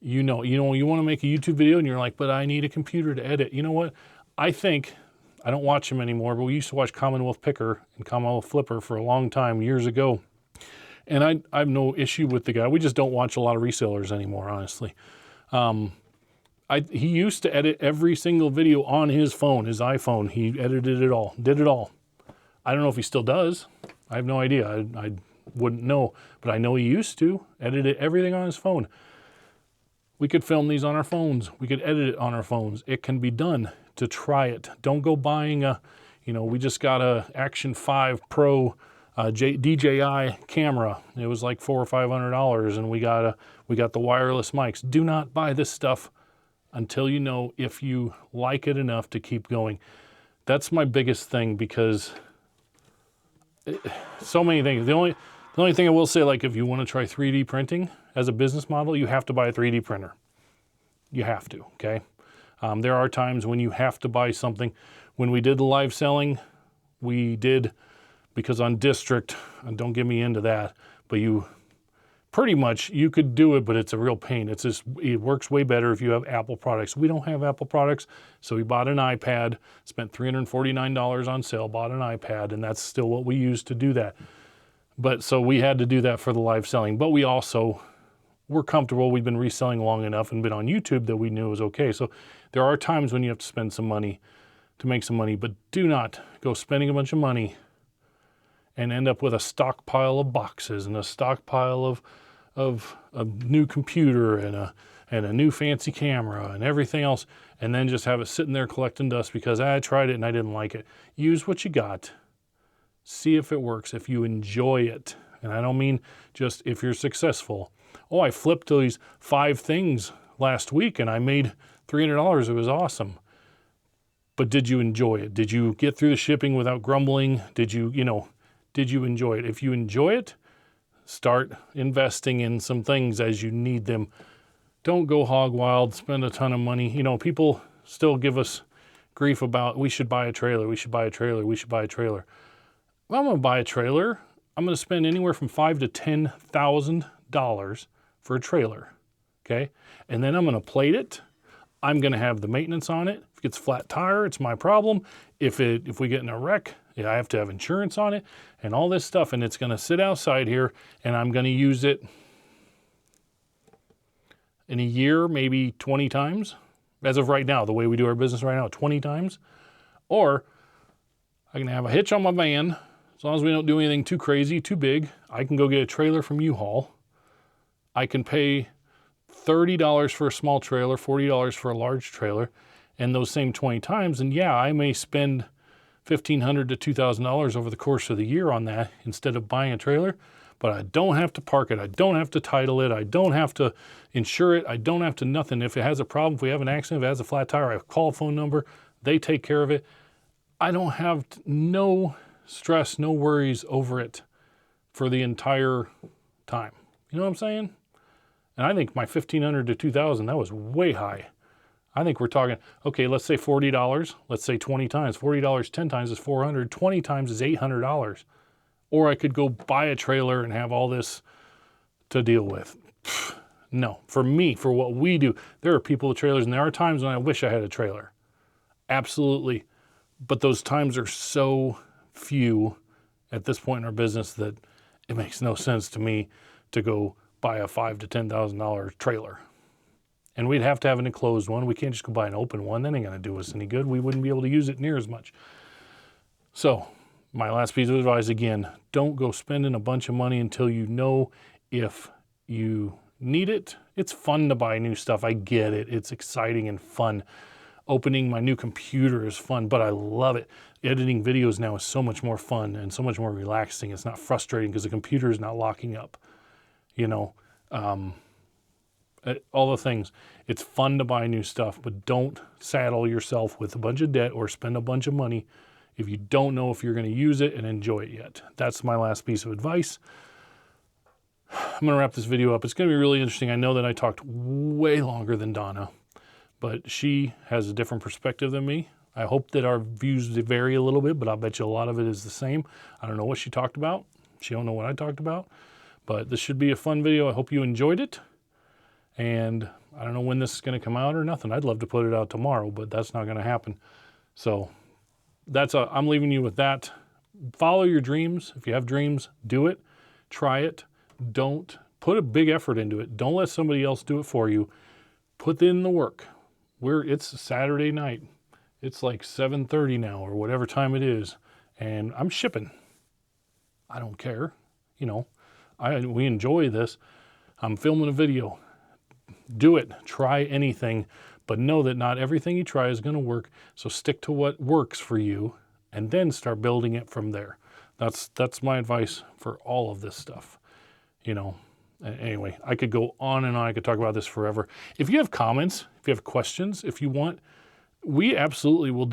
you want to make a YouTube video and you're like, but I need a computer to edit. You know what? I don't watch him anymore, but we used to watch Commonwealth Picker and Commonwealth Flipper for a long time, years ago. And I have no issue with the guy. We just don't watch a lot of resellers anymore, honestly. He used to edit every single video on his phone, his iPhone. He edited it all, did it all. I don't know if he still does. I have no idea. I wouldn't know, but I know he used to edit everything on his phone. We could film these on our phones. We could edit it on our phones. It can be done. To try it. Don't go buying we just got a Action 5 Pro DJI camera. It was like $400 or $500, and we got the wireless mics. Do not buy this stuff until you know if you like it enough to keep going. That's my biggest thing, because so many things. The only thing I will say, like if you want to try 3D printing as a business model, you have to buy a 3D printer. You have to, okay? There are times when you have to buy something. When we did the live selling, we did, because on district, and don't get me into that, but pretty much you could do it, but it's a real pain. It works way better if you have Apple products. We don't have Apple products, so we bought an iPad, spent $349 on sale, bought an iPad, and that's still what we use to do that. But so we had to do that for the live selling, but we also were comfortable. We've been reselling long enough and been on YouTube that we knew it was okay. So there are times when you have to spend some money to make some money, but do not go spending a bunch of money and end up with a stockpile of boxes and a stockpile of a new computer and a new fancy camera and everything else, and then just have it sitting there collecting dust because I tried it and I didn't like it. Use what you got. See if it works, if you enjoy it. And I don't mean just if you're successful. Oh, I flipped these 5 things last week and I made $300. It was awesome. But did you enjoy it? Did you get through the shipping without grumbling? Did you enjoy it? If you enjoy it, start investing in some things as you need them. Don't go hog wild, spend a ton of money. People still give us grief about, we should buy a trailer, we should buy a trailer, we should buy a trailer. Well, I'm going to buy a trailer. I'm going to spend anywhere from $5,000 to $10,000 for a trailer, okay? And then I'm going to plate it. I'm going to have the maintenance on it. If it gets a flat tire, it's my problem. If we get in a wreck, I have to have insurance on it and all this stuff, and it's going to sit outside here, and I'm going to use it in a year, maybe 20 times. As of right now, the way we do our business right now, 20 times. Or I can have a hitch on my van. As long as we don't do anything too crazy, too big, I can go get a trailer from U-Haul. I can pay $30 for a small trailer, $40 for a large trailer, and those same 20 times. And yeah, I may spend $1,500 to $2,000 over the course of the year on that instead of buying a trailer, but I don't have to park it. I don't have to title it. I don't have to insure it. I don't have to nothing. If it has a problem, if we have an accident, if it has a flat tire, I call a phone number. They take care of it. I don't have no stress, no worries over it for the entire time. You know what I'm saying? And I think my $1,500 to $2,000, that was way high. I think we're talking, okay, let's say $40. Let's say 20 times. $40 10 times is $400. 20 times is $800. Or I could go buy a trailer and have all this to deal with. No, for me, for what we do, there are people with trailers, and there are times when I wish I had a trailer. Absolutely. But those times are so few at this point in our business that it makes no sense to me to go buy a $5,000 to $10,000 trailer. And we'd have to have an enclosed one. We can't just go buy an open one. That ain't going to do us any good. We wouldn't be able to use it near as much. So my last piece of advice, again, don't go spending a bunch of money until you know if you need it. It's fun to buy new stuff. I get it. It's exciting and fun. Opening my new computer is fun, but I love it. Editing videos now is so much more fun and so much more relaxing. It's not frustrating because the computer is not locking up. All the things. It's fun to buy new stuff, but don't saddle yourself with a bunch of debt or spend a bunch of money if you don't know if you're going to use it and enjoy it yet. That's my last piece of advice. I'm going to wrap this video up. It's going to be really interesting. I know that I talked way longer than Donna, but she has a different perspective than me. I hope that our views vary a little bit, but I'll bet you a lot of it is the same. I don't know what she talked about. She don't know what I talked about, but this should be a fun video. I hope you enjoyed it. And I don't know when this is going to come out or nothing. I'd love to put it out tomorrow, but that's not going to happen. So I'm leaving you with that. Follow your dreams. If you have dreams, do it. Try it. Don't put a big effort into it. Don't let somebody else do it for you. Put in the work. It's Saturday night. It's like 7:30 now or whatever time it is. And I'm shipping. I don't care. We enjoy this. I'm filming a video. Do it. Try anything, but know that not everything you try is going to work. So stick to what works for you and then start building it from there. That's my advice for all of this stuff. Anyway, I could go on and on. I could talk about this forever. If you have comments, if you have questions, if you want, we absolutely will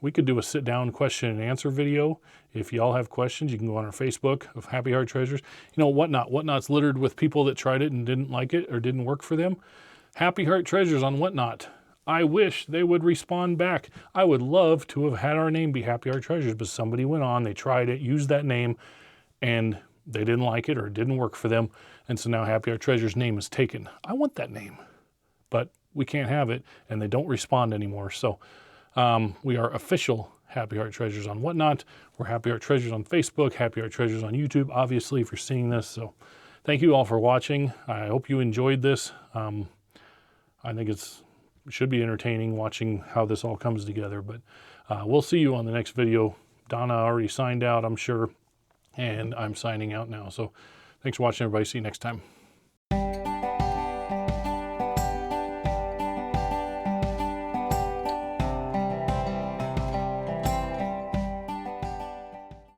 we could do a sit down question and answer video. If y'all have questions, you can go on our Facebook of Happy Heart Treasures. Whatnot. Whatnot's littered with people that tried it and didn't like it or didn't work for them. Happy Heart Treasures on Whatnot. I wish they would respond back. I would love to have had our name be Happy Heart Treasures, but somebody went on, they tried it, used that name, and they didn't like it or it didn't work for them. And so now Happy Heart Treasures name is taken. I want that name, but we can't have it and they don't respond anymore. So we are official Happy Heart Treasures on Whatnot. We're Happy Heart Treasures on Facebook, Happy Heart Treasures on YouTube, obviously, if you're seeing this. So thank you all for watching. I hope you enjoyed this. I think it should be entertaining watching how this all comes together, but we'll see you on the next video. Donna already signed out, I'm sure, and I'm signing out now. So thanks for watching, everybody. See you next time.